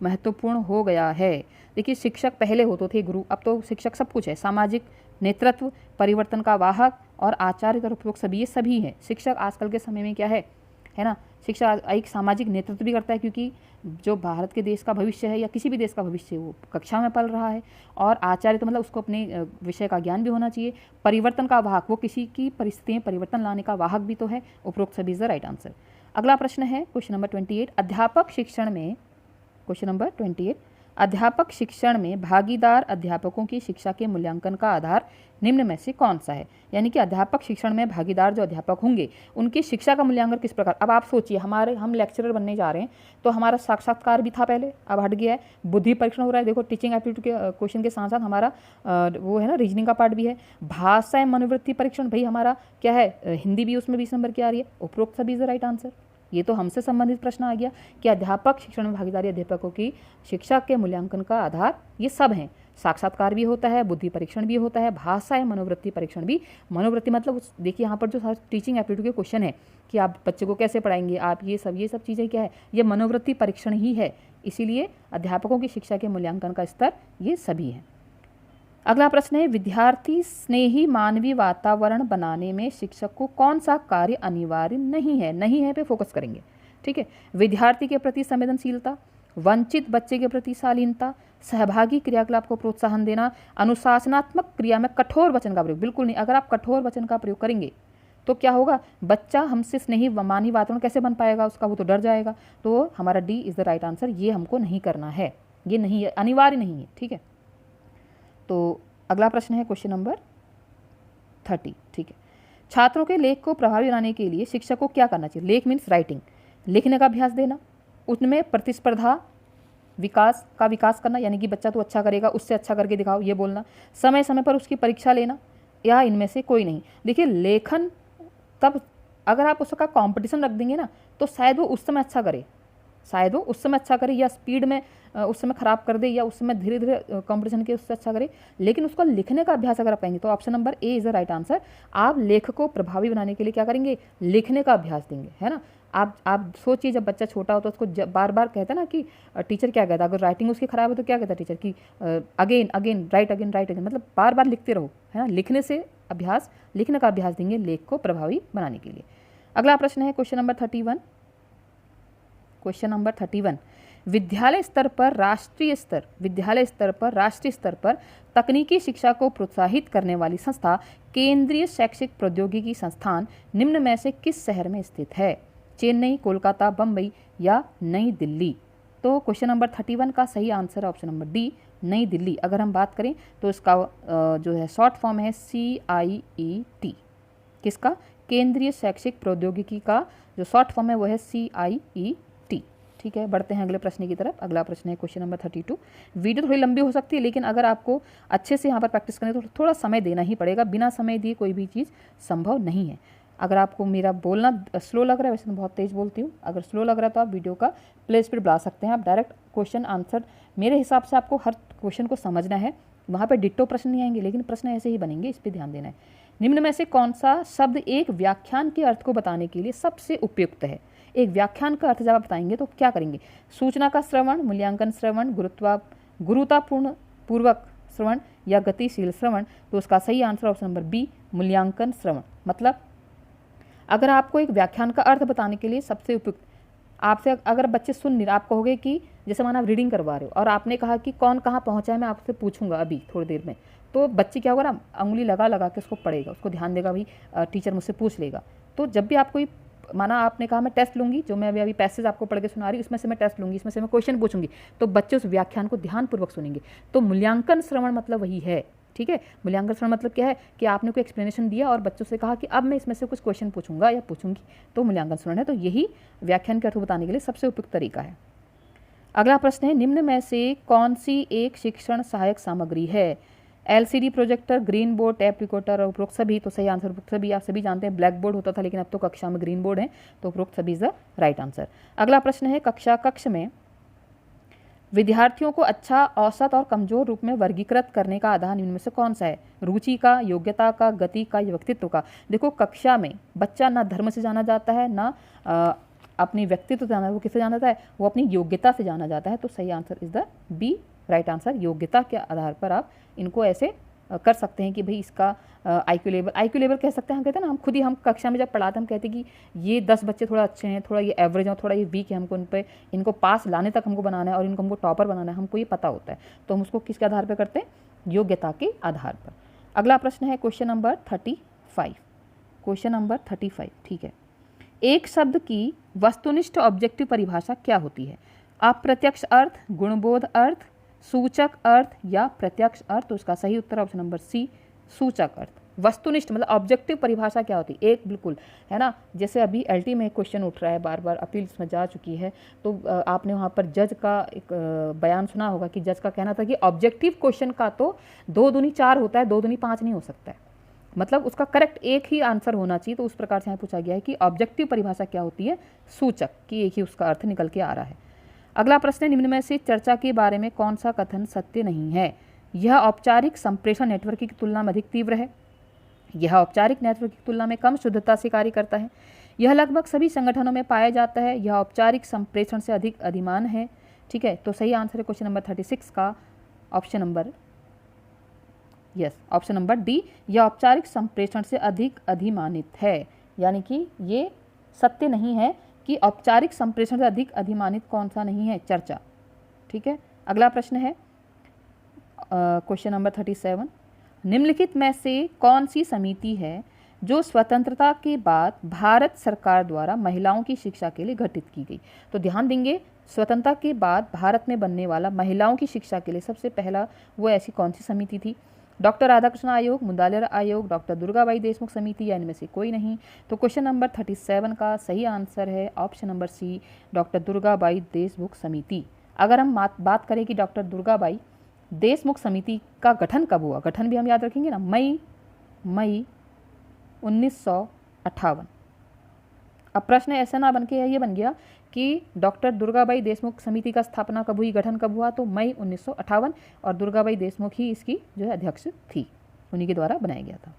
A: महत्वपूर्ण हो गया है। देखिए शिक्षक पहले होते थे गुरु, अब तो शिक्षक सब कुछ है, सामाजिक नेतृत्व, परिवर्तन का वाहक और आचार्य और उपरोक्त सभी, ये सभी हैं। शिक्षक आजकल के समय में क्या है ना, शिक्षा एक सामाजिक नेतृत्व भी करता है, क्योंकि जो भारत के देश का भविष्य है या किसी भी देश का भविष्य वो कक्षा में पल रहा है। और आचार्य तो मतलब उसको अपने विषय का ज्ञान भी होना चाहिए। परिवर्तन का वाहक, वो किसी की परिस्थिति में परिवर्तन लाने का वाहक भी तो है। उपरोक्त सभी इज द राइट आंसर। अगला प्रश्न है क्वेश्चन नंबर 28, अध्यापक शिक्षण में, क्वेश्चन नंबर 28, अध्यापक शिक्षण में भागीदार अध्यापकों की शिक्षा के मूल्यांकन का आधार निम्न में से कौन सा है। यानी कि अध्यापक शिक्षण में भागीदार जो अध्यापक होंगे उनकी शिक्षा का मूल्यांकन किस प्रकार। अब आप सोचिए, हम लेक्चरर बनने जा रहे हैं, तो हमारा साक्षात्कार भी था पहले, अब हट गया है, बुद्धि परीक्षण हो रहा है। देखो टीचिंग एप्टीट्यूड के क्वेश्चन के साथ साथ हमारा वो है ना रीजनिंग का पार्ट भी है। भाषा एवं मनोवृत्ति परीक्षण, भाई हमारा क्या है, हिंदी भी उसमें 20 नंबर की आ रही है। उपरोक्त सभी इज द राइट आंसर। ये तो हमसे संबंधित प्रश्न आ गया कि अध्यापक शिक्षण में भागीदारी अध्यापकों की शिक्षा के मूल्यांकन का आधार ये सब हैं। साक्षात्कार भी होता है, बुद्धि परीक्षण भी होता है, भाषा या मनोवृत्ति परीक्षण भी। मनोवृत्ति मतलब देखिए यहाँ पर जो टीचिंग एप्टीट्यूड के क्वेश्चन है कि आप बच्चे को कैसे पढ़ाएंगे, आप ये सब चीज़ें क्या है, ये मनोवृत्ति परीक्षण ही है। इसीलिए अध्यापकों की शिक्षा के मूल्यांकन का स्तर ये सभी है। अगला प्रश्न है, विद्यार्थी स्नेही मानवीय वातावरण बनाने में शिक्षक को कौन सा कार्य अनिवार्य नहीं है। नहीं है पे फोकस करेंगे, ठीक है। विद्यार्थी के प्रति संवेदनशीलता, वंचित बच्चे के प्रति शालीनता, सहभागी क्रियाकलाप को प्रोत्साहन देना, अनुशासनात्मक क्रिया में कठोर वचन का प्रयोग। बिल्कुल नहीं, अगर आप कठोर वचन का प्रयोग करेंगे तो क्या होगा, बच्चा हमसे स्नेही मानवीय वातावरण कैसे बन पाएगा उसका, वो तो डर जाएगा। तो हमारा D is the right answer. ये हमको नहीं करना है, ये नहीं है, अनिवार्य नहीं है, ठीक है। तो अगला प्रश्न है क्वेश्चन नंबर 30, ठीक है। छात्रों के लेख को प्रभावी बनाने के लिए शिक्षक को क्या करना चाहिए। लेख मीन्स राइटिंग, लिखने का अभ्यास देना, उनमें प्रतिस्पर्धा विकास करना, यानी कि बच्चा तो अच्छा करेगा उससे अच्छा करके दिखाओ ये बोलना, समय समय पर उसकी परीक्षा लेना, या इनमें से कोई नहीं। देखिए लेखन तब अगर आप उसका कंपटीशन रख देंगे ना तो शायद वो उस समय अच्छा करे, या स्पीड में उस समय खराब कर दे, या उस समय धीरे धीरे कंपटीशन के उससे अच्छा करे। लेकिन उसको लिखने का अभ्यास अगर आप करेंगे तो option number A is the right answer. आप लेख को प्रभावी बनाने के लिए क्या करेंगे, लिखने का अभ्यास देंगे, है ना। आप सोचिए, जब बच्चा छोटा होता है उसको बार बार कहता है ना कि टीचर क्या कहता है, अगर राइटिंग उसकी खराब है तो क्या कहता है टीचर कि अगेन अगेन राइट अगेन, मतलब बार बार लिखते रहो, है ना। लिखने का अभ्यास देंगे लेख को प्रभावी बनाने के लिए। अगला प्रश्न है क्वेश्चन नंबर 31, विद्यालय स्तर पर राष्ट्रीय स्तर पर तकनीकी शिक्षा को प्रोत्साहित करने वाली संस्था केंद्रीय शैक्षिक प्रौद्योगिकी संस्थान निम्न में से किस शहर में स्थित है। चेन्नई, कोलकाता, बम्बई या नई दिल्ली। तो क्वेश्चन नंबर 31 का सही आंसर है ऑप्शन नंबर डी, नई दिल्ली। अगर हम बात करें तो इसका जो है शॉर्ट फॉर्म है CIET। किसका, केंद्रीय शैक्षिक प्रौद्योगिकी का जो शॉर्ट फॉर्म है वो है CIET, ठीक है। बढ़ते हैं अगले प्रश्न की तरफ। अगला प्रश्न है क्वेश्चन नंबर 32। वीडियो थोड़ी लंबी हो सकती है, लेकिन अगर आपको अच्छे से यहाँ पर प्रैक्टिस करनी है तो थोड़ा समय देना ही पड़ेगा। बिना समय दिए कोई भी चीज़ संभव नहीं है। अगर आपको मेरा बोलना स्लो लग रहा है, वैसे तो बहुत तेज़ बोलती हूँ, अगर स्लो लग रहा है तो आप वीडियो का प्ले स्पीड बढ़ा सकते हैं। आप डायरेक्ट क्वेश्चन आंसर, मेरे हिसाब से आपको हर क्वेश्चन को समझना है, वहाँ पर डिट्टो प्रश्न नहीं आएंगे, लेकिन प्रश्न ऐसे ही बनेंगे, इस पर ध्यान देना है। निम्न में से कौन सा शब्द एक व्याख्यान के अर्थ को बताने के लिए सबसे उपयुक्त है। एक व्याख्यान का अर्थ जब आप बताएंगे तो क्या करेंगे, सूचना का श्रवण, मूल्यांकन श्रवण, गुरुतापूर्ण पूर्वक श्रवण या गतिशील श्रवण। तो उसका सही आंसर ऑप्शन नंबर बी, मूल्यांकन श्रवण। मतलब अगर आपको एक व्याख्यान का अर्थ बताने के लिए सबसे उपयुक्त, आपसे अगर बच्चे सुन नहीं, आप कहोगे कि जैसे माना आप रीडिंग करवा रहे हो और आपने कहा कि कौन कहाँ पहुँचा है, मैं आपसे पूछूंगा अभी थोड़ी देर में, तो बच्चे क्या होगा ना, उंगली लगा के उसको पढ़ेगा, उसको ध्यान देगा, भाई टीचर मुझसे पूछ लेगा। तो जब भी आप कोई, माना आपने कहा मैं टेस्ट लूंगी, जो मैं अभी पैसेज आपको पढ़ के सुना रही हूँ इसमें से मैं टेस्ट लूंगी, इसमें से मैं क्वेश्चन पूछूंगी, तो बच्चे उस व्याख्यान को ध्यानपूर्वक सुनेंगे। तो मूल्यांकन श्रवण मतलब वही है, ठीक है। मूल्यांकन श्रवण मतलब क्या है कि आपने कोई एक्सप्लेनेशन दिया और बच्चों से कहा कि अब मैं इसमें से कुछ क्वेश्चन पूछूंगा या पूछूंगी, तो मूल्यांकन श्रवण है। तो यही व्याख्यान के अर्थ बताने के लिए सबसे उपयुक्त तरीका है। अगला प्रश्न है, निम्न में से कौन सी एक शिक्षण सहायक सामग्री है। LCD projector, green board, tap recorder और उपरोक्त सभी। तो सही आंसर उपरोक्त सभी। आप सभी जानते हैं ब्लैक बोर्ड होता था, लेकिन अब तो कक्षा में ग्रीन बोर्ड है, तो उपरोक्त सभी इज द राइट आंसर। अगला प्रश्न है, कक्ष में विद्यार्थियों को अच्छा, औसत और कमजोर रूप में वर्गीकृत करने का आधार निम्न में से कौन सा है। रुचि का, योग्यता का, गति का या व्यक्तित्व का। देखो कक्षा में बच्चा ना धर्म से जाना जाता है, ना अपनी व्यक्तित्व से जाना, वो किससे जाना जाता है, वो अपनी योग्यता से जाना जाता है। तो सही answer is the B, right answer. योग्यता के आधार पर आप इनको ऐसे कर सकते हैं कि भाई इसका आईक्यू लेवल कह सकते हैं। हम कहते हैं ना, हम खुद ही हम कक्षा में जब पढ़ाते हम कहते हैं कि ये 10 बच्चे थोड़ा अच्छे हैं, थोड़ा ये एवरेज है, थोड़ा ये वीक है, हमको उन पे इनको पास लाने तक हमको बनाना है और इनको हमको टॉपर बनाना है, हमको ये पता होता है। तो हम उसको किसके आधार पर करते हैं, योग्यता के आधार पर। अगला प्रश्न है क्वेश्चन नंबर 35। क्वेश्चन नंबर 35, ठीक है। एक शब्द की वस्तुनिष्ठ ऑब्जेक्टिव परिभाषा क्या होती है? अप्रत्यक्ष अर्थ, गुणबोध अर्थ, सूचक अर्थ या प्रत्यक्ष अर्थ? तो इसका सही उत्तर ऑप्शन नंबर सी, सूचक अर्थ। वस्तुनिष्ठ मतलब ऑब्जेक्टिव परिभाषा क्या होती है? एक बिल्कुल है ना, जैसे अभी एलटी में क्वेश्चन उठ रहा है, बार बार अपील्स में जा चुकी है, तो आपने वहाँ पर जज का एक बयान सुना होगा कि जज का कहना था कि ऑब्जेक्टिव क्वेश्चन का तो 2 दूनी 4 होता है, 2 दूनी 5 नहीं हो सकता है, मतलब उसका करेक्ट एक ही आंसर होना चाहिए। तो उस प्रकार से यहाँ पूछा गया है कि ऑब्जेक्टिव परिभाषा क्या होती है? सूचक, कि एक ही उसका अर्थ निकल के आ रहा है। अगला प्रश्न है, निम्न में से चर्चा के बारे में कौन सा कथन सत्य नहीं है? यह औपचारिक संप्रेषण नेटवर्क की तुलना में अधिक तीव्र है, यह औपचारिक नेटवर्क की तुलना में कम शुद्धता से कार्य करता है, यह लगभग सभी संगठनों में पाया जाता है, यह औपचारिक संप्रेषण से अधिक अधिमान है। ठीक है, तो सही आंसर है क्वेश्चन नंबर 36 का option number option number D, यह औपचारिक संप्रेषण से अधिक अधिमानित है। यानी कि ये सत्य नहीं है कि औपचारिक संप्रेषण से अधिक अधिमानित कौन सा नहीं है? चर्चा। ठीक है, अगला प्रश्न है क्वेश्चन नंबर 37। निम्नलिखित में से कौन सी समिति है जो स्वतंत्रता के बाद भारत सरकार द्वारा महिलाओं की शिक्षा के लिए गठित की गई? तो ध्यान देंगे, स्वतंत्रता के बाद भारत में बनने वाला महिलाओं की शिक्षा के लिए सबसे पहला वो ऐसी कौन सी समिति थी? डॉक्टर राधाकृष्ण आयोग, मुदालियार आयोग, डॉक्टर दुर्गाबाई देशमुख समिति या इनमें से कोई नहीं? तो क्वेश्चन नंबर 37 का सही आंसर है option number C, doctor Durgabai Deshmukh समिति। अगर हम बात करें कि डॉक्टर दुर्गाबाई देशमुख समिति का गठन कब हुआ, गठन भी हम याद रखेंगे ना, मई 1958। अब प्रश्न ऐसा ना बन के ये बन गया कि डॉक्टर दुर्गाबाई देशमुख समिति का स्थापना कब हुई, गठन कब हुआ? तो मई 1958, और दुर्गाबाई देशमुख ही इसकी जो है अध्यक्ष थी, उन्हीं के द्वारा बनाया गया था।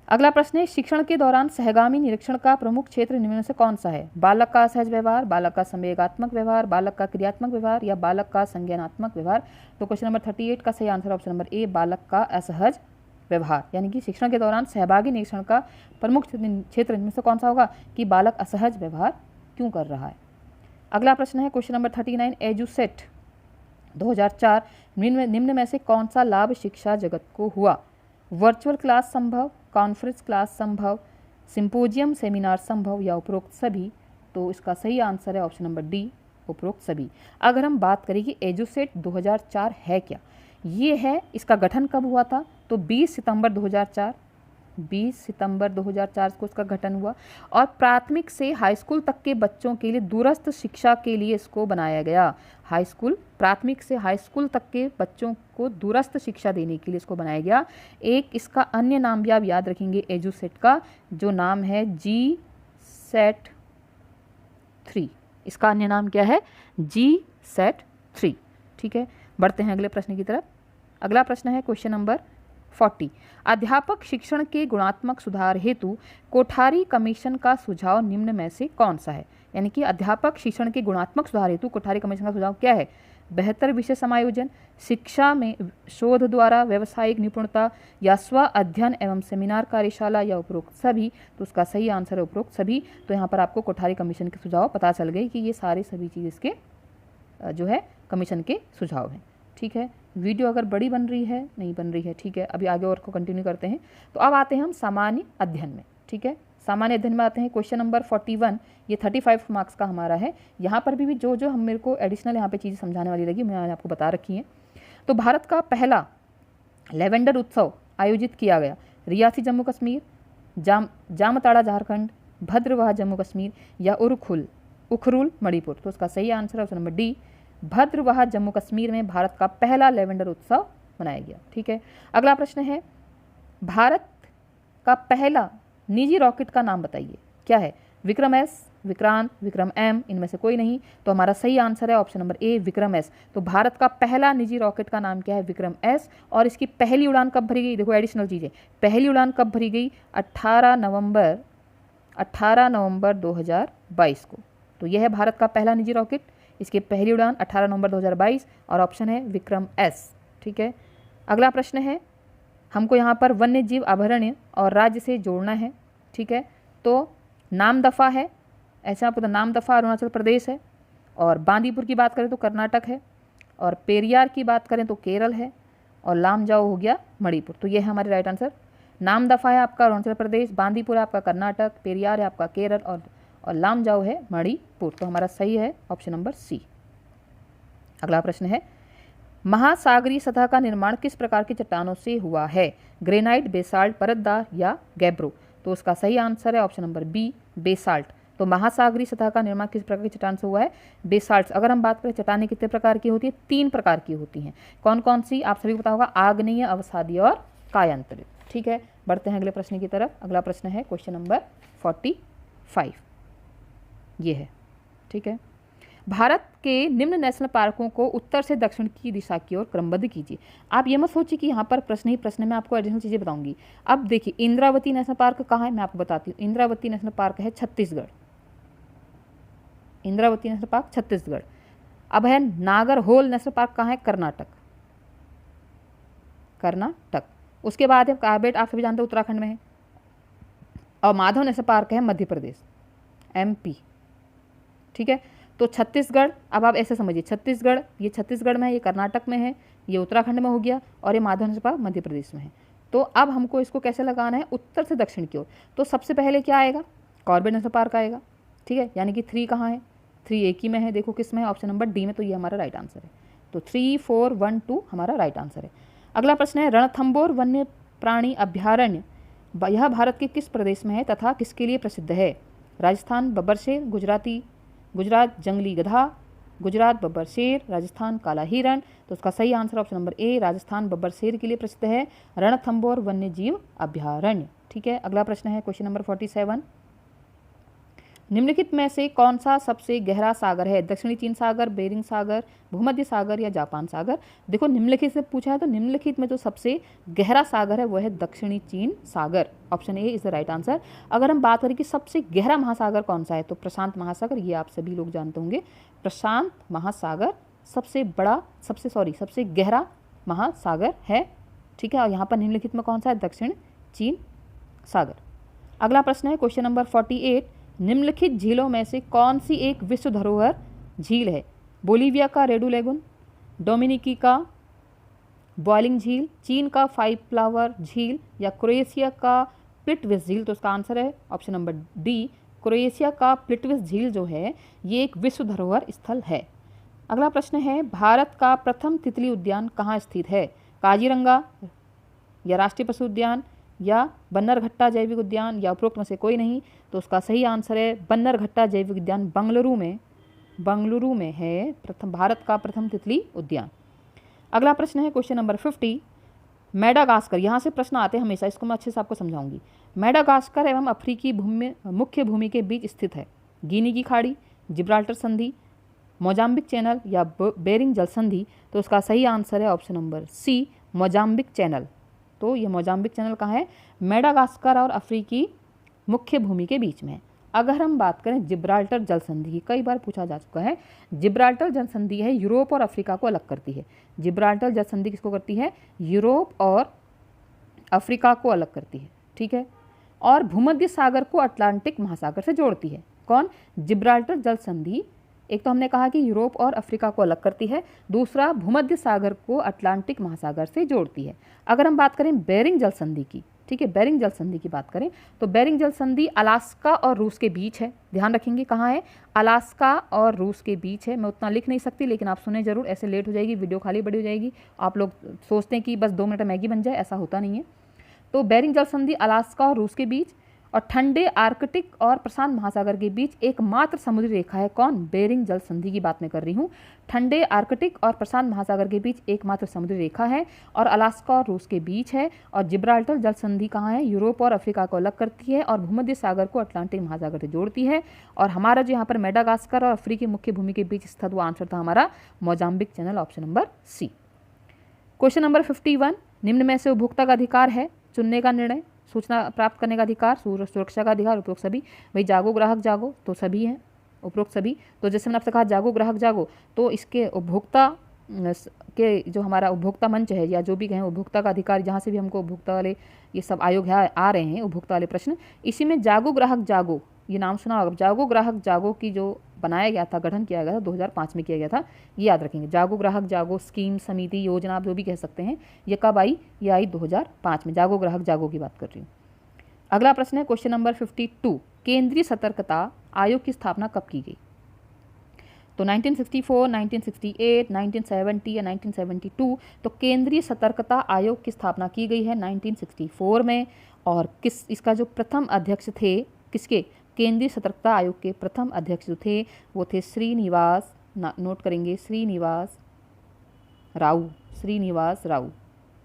A: अगला प्रश्न है, शिक्षण के दौरान सहगामी निरीक्षण का प्रमुख क्षेत्र निम्न में से कौन सा है? बालक का असहज व्यवहार, बालक का संवेगात्मक व्यवहार, बालक का क्रियात्मक व्यवहार या बालक का संज्ञानात्मक व्यवहार? तो क्वेश्चन नंबर 38 का सही आंसर ऑप्शन नंबर ए, बालक का असहज व्यवहार। यानी कि शिक्षण के दौरान सहभागी निरीक्षण का प्रमुख क्षेत्र इनमें से कौन सा होगा कि बालक असहज व्यवहार क्यों कर रहा है। अगला प्रश्न है क्वेश्चन नंबर 39, एजुसेट 2004 निम्न में से कौन सा लाभ शिक्षा जगत को हुआ? वर्चुअल क्लास संभव, कॉन्फ्रेंस क्लास संभव, सिंपोजियम सेमिनार संभव या उपरोक्त सभी? तो इसका सही आंसर है ऑप्शन नंबर डी, उपरोक्त सभी। अगर हम बात करें कि एजुसेट 2004 है क्या, ये है, इसका गठन कब हुआ था? तो 20 सितंबर 2004 को इसका गठन हुआ, और प्राथमिक से हाई स्कूल तक के बच्चों के लिए दूरस्थ शिक्षा के लिए इसको बनाया गया। हाई स्कूल, प्राथमिक से हाई स्कूल तक के बच्चों को दूरस्थ शिक्षा देने के लिए इसको बनाया गया। एक इसका अन्य नाम भी आप याद रखेंगे एजुसेट का, जो नाम है GSET 3। इसका अन्य नाम क्या है? GSET 3। ठीक है, बढ़ते हैं अगले प्रश्न की तरफ। अगला प्रश्न है क्वेश्चन नंबर 40, अध्यापक शिक्षण के गुणात्मक सुधार हेतु कोठारी कमीशन का सुझाव निम्न में से कौन सा है? यानी कि अध्यापक शिक्षण के गुणात्मक सुधार हेतु कोठारी कमीशन का सुझाव क्या है? बेहतर विषय समायोजन, शिक्षा में शोध द्वारा व्यवसायिक निपुणता या स्व अध्ययन एवं सेमिनार कार्यशाला या उपरोक्त सभी? तो उसका सही आंसर है उपरोक्त सभी। तो यहाँ पर आपको कोठारी कमीशन के सुझाव पता चल गए कि ये सारे सभी चीज़ इसके जो है कमीशन के सुझाव हैं। ठीक है, वीडियो अगर बड़ी बन रही है, नहीं बन रही है, ठीक है, अभी आगे और को कंटिन्यू करते हैं। तो अब आते हैं हम सामान्य अध्ययन में। ठीक है, सामान्य अध्ययन में आते हैं क्वेश्चन नंबर 41, ये 35 मार्क्स का हमारा है। यहाँ पर भी जो हम मेरे को एडिशनल यहाँ पे चीज़ें समझाने वाली लगी, मैंने आपको बता रखी हैं। तो भारत का पहला लेवेंडर उत्सव आयोजित किया गया रियासी जम्मू कश्मीर, जामताड़ा झारखंड, भद्रवाह जम्मू कश्मीर या उखरुल मणिपुर? तो उसका सही आंसर है option number D, Bhadarwah Jammu Kashmir में भारत का पहला लेवेंडर उत्सव मनाया गया। ठीक है, अगला प्रश्न है, भारत का पहला निजी रॉकेट का नाम बताइए। क्या है? विक्रम एस, विक्रांत, विक्रम एम, इनमें से कोई नहीं? तो हमारा सही आंसर है option number A, Vikram S. तो भारत का पहला निजी रॉकेट का नाम क्या है? विक्रम एस। और इसकी पहली उड़ान कब भरी गई? देखो एडिशनल चीज़ें, पहली उड़ान कब भरी गई? 18 नवंबर 2012 2022 को। तो यह है भारत का पहला निजी रॉकेट। इसकी पहली उड़ान 18 नवंबर 2022 और ऑप्शन है विक्रम एस। ठीक है, अगला प्रश्न है, हमको यहाँ पर वन्य जीव अभयारण्य और राज्य से जोड़ना है। ठीक है, तो नामदफा है, ऐसा आपको नामदफा अरुणाचल प्रदेश है, और बांदीपुर की बात करें तो कर्नाटक है, और पेरियार की बात करें तो केरल है, और लामजाओ हो गया मणिपुर। तो ये है हमारे राइट आंसर। नामदफा है आपका अरुणाचल प्रदेश, बांदीपुर है आपका कर्नाटक, पेरियार है आपका केरल, और लामजाओ है मणिपुर। तो हमारा सही है ऑप्शन नंबर सी। अगला प्रश्न है, महासागरीय सतह का निर्माण किस प्रकार की चट्टानों से हुआ है? ग्रेनाइट, बेसाल्ट, परतदार या गैब्रो? तो उसका सही आंसर है ऑप्शन नंबर बी, बेसाल्ट। तो महासागरीय सतह का निर्माण किस प्रकार की चट्टान से हुआ है? बेसाल्ट। अगर हम बात करें चट्टानें कितने प्रकार की होती है? 3 प्रकार की होती हैं। कौन कौन सी? आप सभी को पता होगा, आग्नेय, अवसादीय और कायांतरित। ठीक है, बढ़ते हैं अगले प्रश्न की तरफ। अगला प्रश्न है क्वेश्चन नंबर 45, ये है। ठीक है, भारत के निम्न नेशनल पार्कों को उत्तर से दक्षिण की दिशा की ओर क्रमबद्ध कीजिए। आप ये मत सोचिए कि यहाँ पर प्रश्न ही प्रश्न में आपको एडिशनल चीज़ें बताऊंगी। अब देखिए, इंद्रावती नेशनल पार्क कहाँ है, मैं आपको बताती हूँ। इंद्रावती नेशनल पार्क है छत्तीसगढ़। Indravati national park Chhattisgarh. अब है नागरहोल नेशनल पार्क कहाँ है? कर्नाटक। कर्नाटक। उसके बाद है कार्बेट, आप सभी जानते हैं उत्तराखंड में है, और माधव नेशनल पार्क है मध्य प्रदेश, MP। ठीक है, तो छत्तीसगढ़, अब आप ऐसे समझिए, छत्तीसगढ़, ये छत्तीसगढ़ में है, ये कर्नाटक में है, ये उत्तराखंड में हो गया, और ये माधव नेशनल पार्क मध्य प्रदेश में है। तो अब हमको इसको कैसे लगाना है? उत्तर से दक्षिण की ओर। तो सबसे पहले क्या आएगा? कॉर्बेट नेशनल पार्क आएगा। ठीक है, यानी कि 3 कहाँ है? 3 एक ही में है, देखो किस में है? ऑप्शन नंबर डी में। तो ये हमारा राइट आंसर है। तो 3, 4, 1, 2 हमारा राइट आंसर है। अगला प्रश्न है, रणथंभौर वन्य प्राणी अभ्यारण्य यह भारत के किस प्रदेश में है तथा किसके लिए प्रसिद्ध है? राजस्थान बब्बर शेर, गुजरात जंगली गधा, गुजरात बब्बर शेर, राजस्थान काला हिरण। तो उसका सही answer option number A, Rajasthan Babbar शेर के लिए प्रसिद्ध है रणथंभौर वन्य जीव अभ्यारण्य। ठीक है, अगला प्रश्न है क्वेश्चन नंबर 47, निम्नलिखित में से कौन सा सबसे गहरा सागर है? दक्षिणी चीन सागर, बेरिंग सागर, भूमध्य सागर या जापान सागर? देखो, निम्नलिखित से पूछा है, तो निम्नलिखित में जो सबसे गहरा सागर है वो है दक्षिणी चीन सागर। Option A is the right answer. अगर हम बात करें कि सबसे गहरा महासागर कौन सा है, तो प्रशांत महासागर, ये आप सभी लोग जानते होंगे। प्रशांत महासागर सबसे गहरा महासागर है। ठीक है, और यहाँ पर निम्नलिखित में कौन सा है? दक्षिण चीन सागर। अगला प्रश्न है क्वेश्चन नंबर 48, निम्नलिखित झीलों में से कौन सी एक विश्व धरोहर झील है? बोलीविया का रेडू लेगुन, डोमिनिकी का बॉइलिंग झील, चीन का 5 फ्लावर झील या क्रोएशिया का प्लिटविस झील? तो उसका आंसर है ऑप्शन नंबर डी, क्रोएशिया का प्लिटविस झील जो है ये एक विश्व धरोहर स्थल है। अगला प्रश्न है, भारत का प्रथम तितली उद्यान कहाँ स्थित है? काजीरंगा या राष्ट्रीय पशु उद्यान या बन्नरघट्टा जैविक उद्यान या उपरोक्त में से कोई नहीं? तो उसका सही आंसर है बन्नरघट्टा जैविक उद्यान, बंगलुरु में है भारत का प्रथम तितली उद्यान। अगला प्रश्न है क्वेश्चन नंबर 50, मेडागास्कर, यहाँ से प्रश्न आते हैं हमेशा, इसको मैं अच्छे से आपको समझाऊंगी। मेडागास्कर एवं अफ्रीकी मुख्य भूमि के बीच स्थित है। गिनी की खाड़ी, जिब्राल्टर संधि, मोजाम्बिक चैनल या बेरिंग जल संधि? तो उसका सही आंसर है option number C, Mozambique channel. तो ये मोजाम्बिक चैनल कहाँ है? मेडागास्कर और अफ्रीकी मुख्य भूमि के बीच में। अगर हम बात करें जिब्राल्टर जल संधि की, कई बार पूछा जा चुका है, जिब्राल्टर जल संधि है यूरोप और अफ्रीका को अलग करती है। जिब्राल्टर जल संधि किसको करती है? यूरोप और अफ्रीका को अलग करती है। ठीक है, और भूमध्य सागर को अटलांटिक महासागर से जोड़ती है। कौन? जिब्राल्टर जल संधि। एक तो हमने कहा कि यूरोप और अफ्रीका को अलग करती है, दूसरा भूमध्य सागर को अटलांटिक महासागर से जोड़ती है। अगर हम बात करें बेरिंग जल संधि की, ठीक है, बेरिंग जल संधि की बात करें तो बेरिंग जल संधि अलास्का और रूस के बीच है। ध्यान रखेंगे कहाँ है? अलास्का और रूस के बीच है। मैं उतना लिख नहीं सकती, लेकिन आप सुने जरूर, ऐसे लेट हो जाएगी, वीडियो खाली बड़ी हो जाएगी। आप लोग सोचते हैं कि बस 2 मिनट मैगी बन जाए, ऐसा होता नहीं है। तो बेरिंग जल संधि अलास्का और रूस के बीच और ठंडे आर्कटिक और प्रशांत महासागर के बीच एकमात्र समुद्री रेखा है। कौन? बेरिंग जल संधि की बात मैं कर रही हूँ। ठंडे आर्कटिक और प्रशांत महासागर के बीच एकमात्र समुद्री रेखा है और अलास्का और रूस के बीच है। और जिब्राल्टर जल संधि कहाँ है? यूरोप और अफ्रीका को अलग करती है और भूमध्य सागर को अटलांटिक महासागर से जोड़ती है। और हमारा जो यहाँ पर मेडागास्कर और अफ्रीकी मुख्य भूमि के बीच स्थित वो आंसर था हमारा Mozambique channel, option number C. Question number 51, निम्न में से उपभोक्ता का अधिकार है चुनने का निर्णय सूचना प्राप्त करने का अधिकार, सुरक्षा का अधिकार, उपरोक्त सभी। भाई जागो ग्राहक जागो तो सभी हैं, उपरोक्त सभी। तो जैसे मैंने आपसे कहा जागो ग्राहक जागो, तो इसके उपभोक्ता के जो हमारा उपभोक्ता मंच है या जो भी कहें उपभोक्ता का अधिकार, जहाँ से भी हमको उपभोक्ता वाले ये सब आयोग है आ रहे हैं उपभोक्ता वाले प्रश्न, इसी में जागो ग्राहक जागो ये नाम सुना होगा। जागो ग्राहक जागो की जो बनाया गया था, गठन किया गया था 2005 में किया गया था, ये याद रखेंगे। जागो ग्राहक जागो स्कीम, समिति, योजना, आप जो भी कह सकते हैं, ये कब आई? ये आई 2005 में। जागो ग्राहक जागो की बात कर रही हूँ। अगला प्रश्न है क्वेश्चन नंबर 52, केंद्रीय सतर्कता आयोग की स्थापना कब की गई? तो 1964, 1968, 1970 या 1972। तो केंद्रीय सतर्कता आयोग की स्थापना की गई है 1964 में। और इसका जो प्रथम अध्यक्ष थे, किसके? केंद्रीय सतर्कता आयोग के प्रथम अध्यक्ष जो थे वो थे श्रीनिवास, नोट करेंगे, श्रीनिवास राव।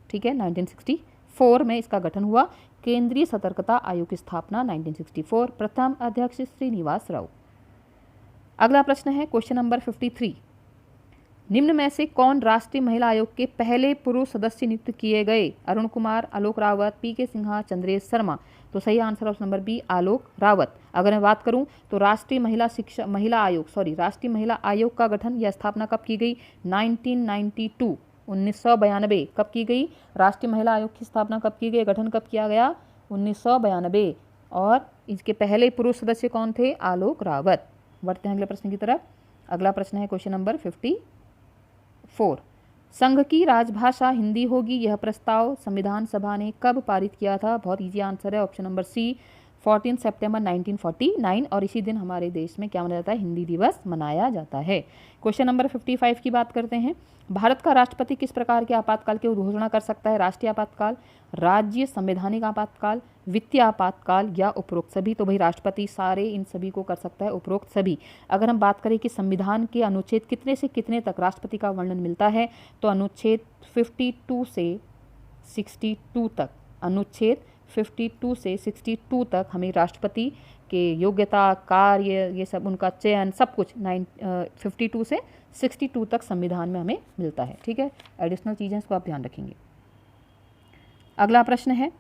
A: ठीक है, 1964 में इसका गठन हुआ। केंद्रीय सतर्कता आयोग की स्थापना 1964, प्रथम अध्यक्ष श्रीनिवास राव। अगला प्रश्न है क्वेश्चन नंबर 53, निम्न में से कौन राष्ट्रीय महिला आयोग के पहले पुरुष सदस्य नियुक्त किए गए? अरुण कुमार, आलोक रावत, पी.के. सिन्हा, चंद्रेश शर्मा। तो सही आंसर ऑप्शन नंबर बी, आलोक रावत। अगर मैं बात करूं तो राष्ट्रीय महिला आयोग का गठन या स्थापना कब की गई? 1992, 1992 कब की गई? राष्ट्रीय महिला आयोग की स्थापना कब की गई, गठन कब किया गया? 1992। और इसके पहले पुरुष सदस्य कौन थे? आलोक रावत। बढ़ते हैं अगले प्रश्न की तरफ। अगला प्रश्न है क्वेश्चन नंबर 54, संघ की राजभाषा हिंदी होगी, यह प्रस्ताव संविधान सभा ने कब पारित किया था? बहुत इजी आंसर है ऑप्शन नंबर सी, 14 सितंबर 1949। और इसी दिन हमारे देश में क्या मनाया जाता है? हिंदी दिवस मनाया जाता है। क्वेश्चन नंबर 55 की बात करते हैं, भारत का राष्ट्रपति किस प्रकार के आपातकाल की घोषणा कर सकता है? राष्ट्रीय आपातकाल, राज्य संवैधानिक आपातकाल, वित्तीय आपातकाल या उपरोक्त सभी? तो भाई राष्ट्रपति सारे इन सभी को कर सकता है, उपरोक्त सभी। अगर हम बात करें कि संविधान के अनुच्छेद कितने से कितने तक राष्ट्रपति का वर्णन मिलता है, तो अनुच्छेद 52 से 62 तक, अनुच्छेद 52 से 62 तक हमें राष्ट्रपति के योग्यता, कार्य, ये सब उनका चयन, सब कुछ 52 से 62 तक संविधान में हमें मिलता है। ठीक है, एडिशनल चीज़ें इसको आप ध्यान रखेंगे। अगला प्रश्न है,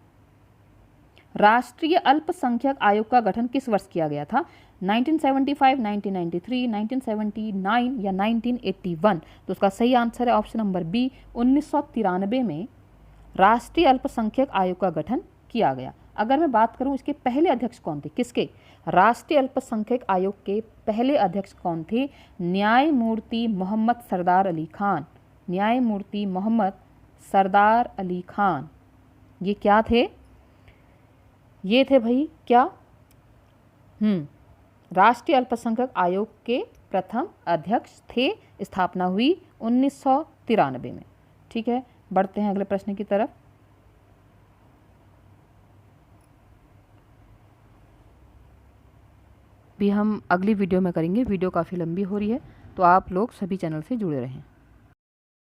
A: राष्ट्रीय अल्पसंख्यक आयोग का गठन किस वर्ष किया गया था? 1975, 1993, 1979 या 1981? तो उसका सही आंसर है ऑप्शन नंबर बी, 1993 में राष्ट्रीय अल्पसंख्यक आयोग का गठन किया गया। अगर मैं बात करूं इसके पहले अध्यक्ष कौन थे, किसके? राष्ट्रीय अल्पसंख्यक आयोग के पहले अध्यक्ष कौन थे? न्यायमूर्ति मोहम्मद सरदार अली खान। न्यायमूर्ति मोहम्मद सरदार अली खान, ये क्या थे? ये थे भाई क्या? राष्ट्रीय अल्पसंख्यक आयोग के प्रथम अध्यक्ष थे। स्थापना हुई 1993 में। ठीक है, बढ़ते हैं अगले प्रश्न की तरफ। भी हम अगली वीडियो में करेंगे, वीडियो काफ़ी लंबी हो रही है, तो आप लोग सभी चैनल से जुड़े रहें।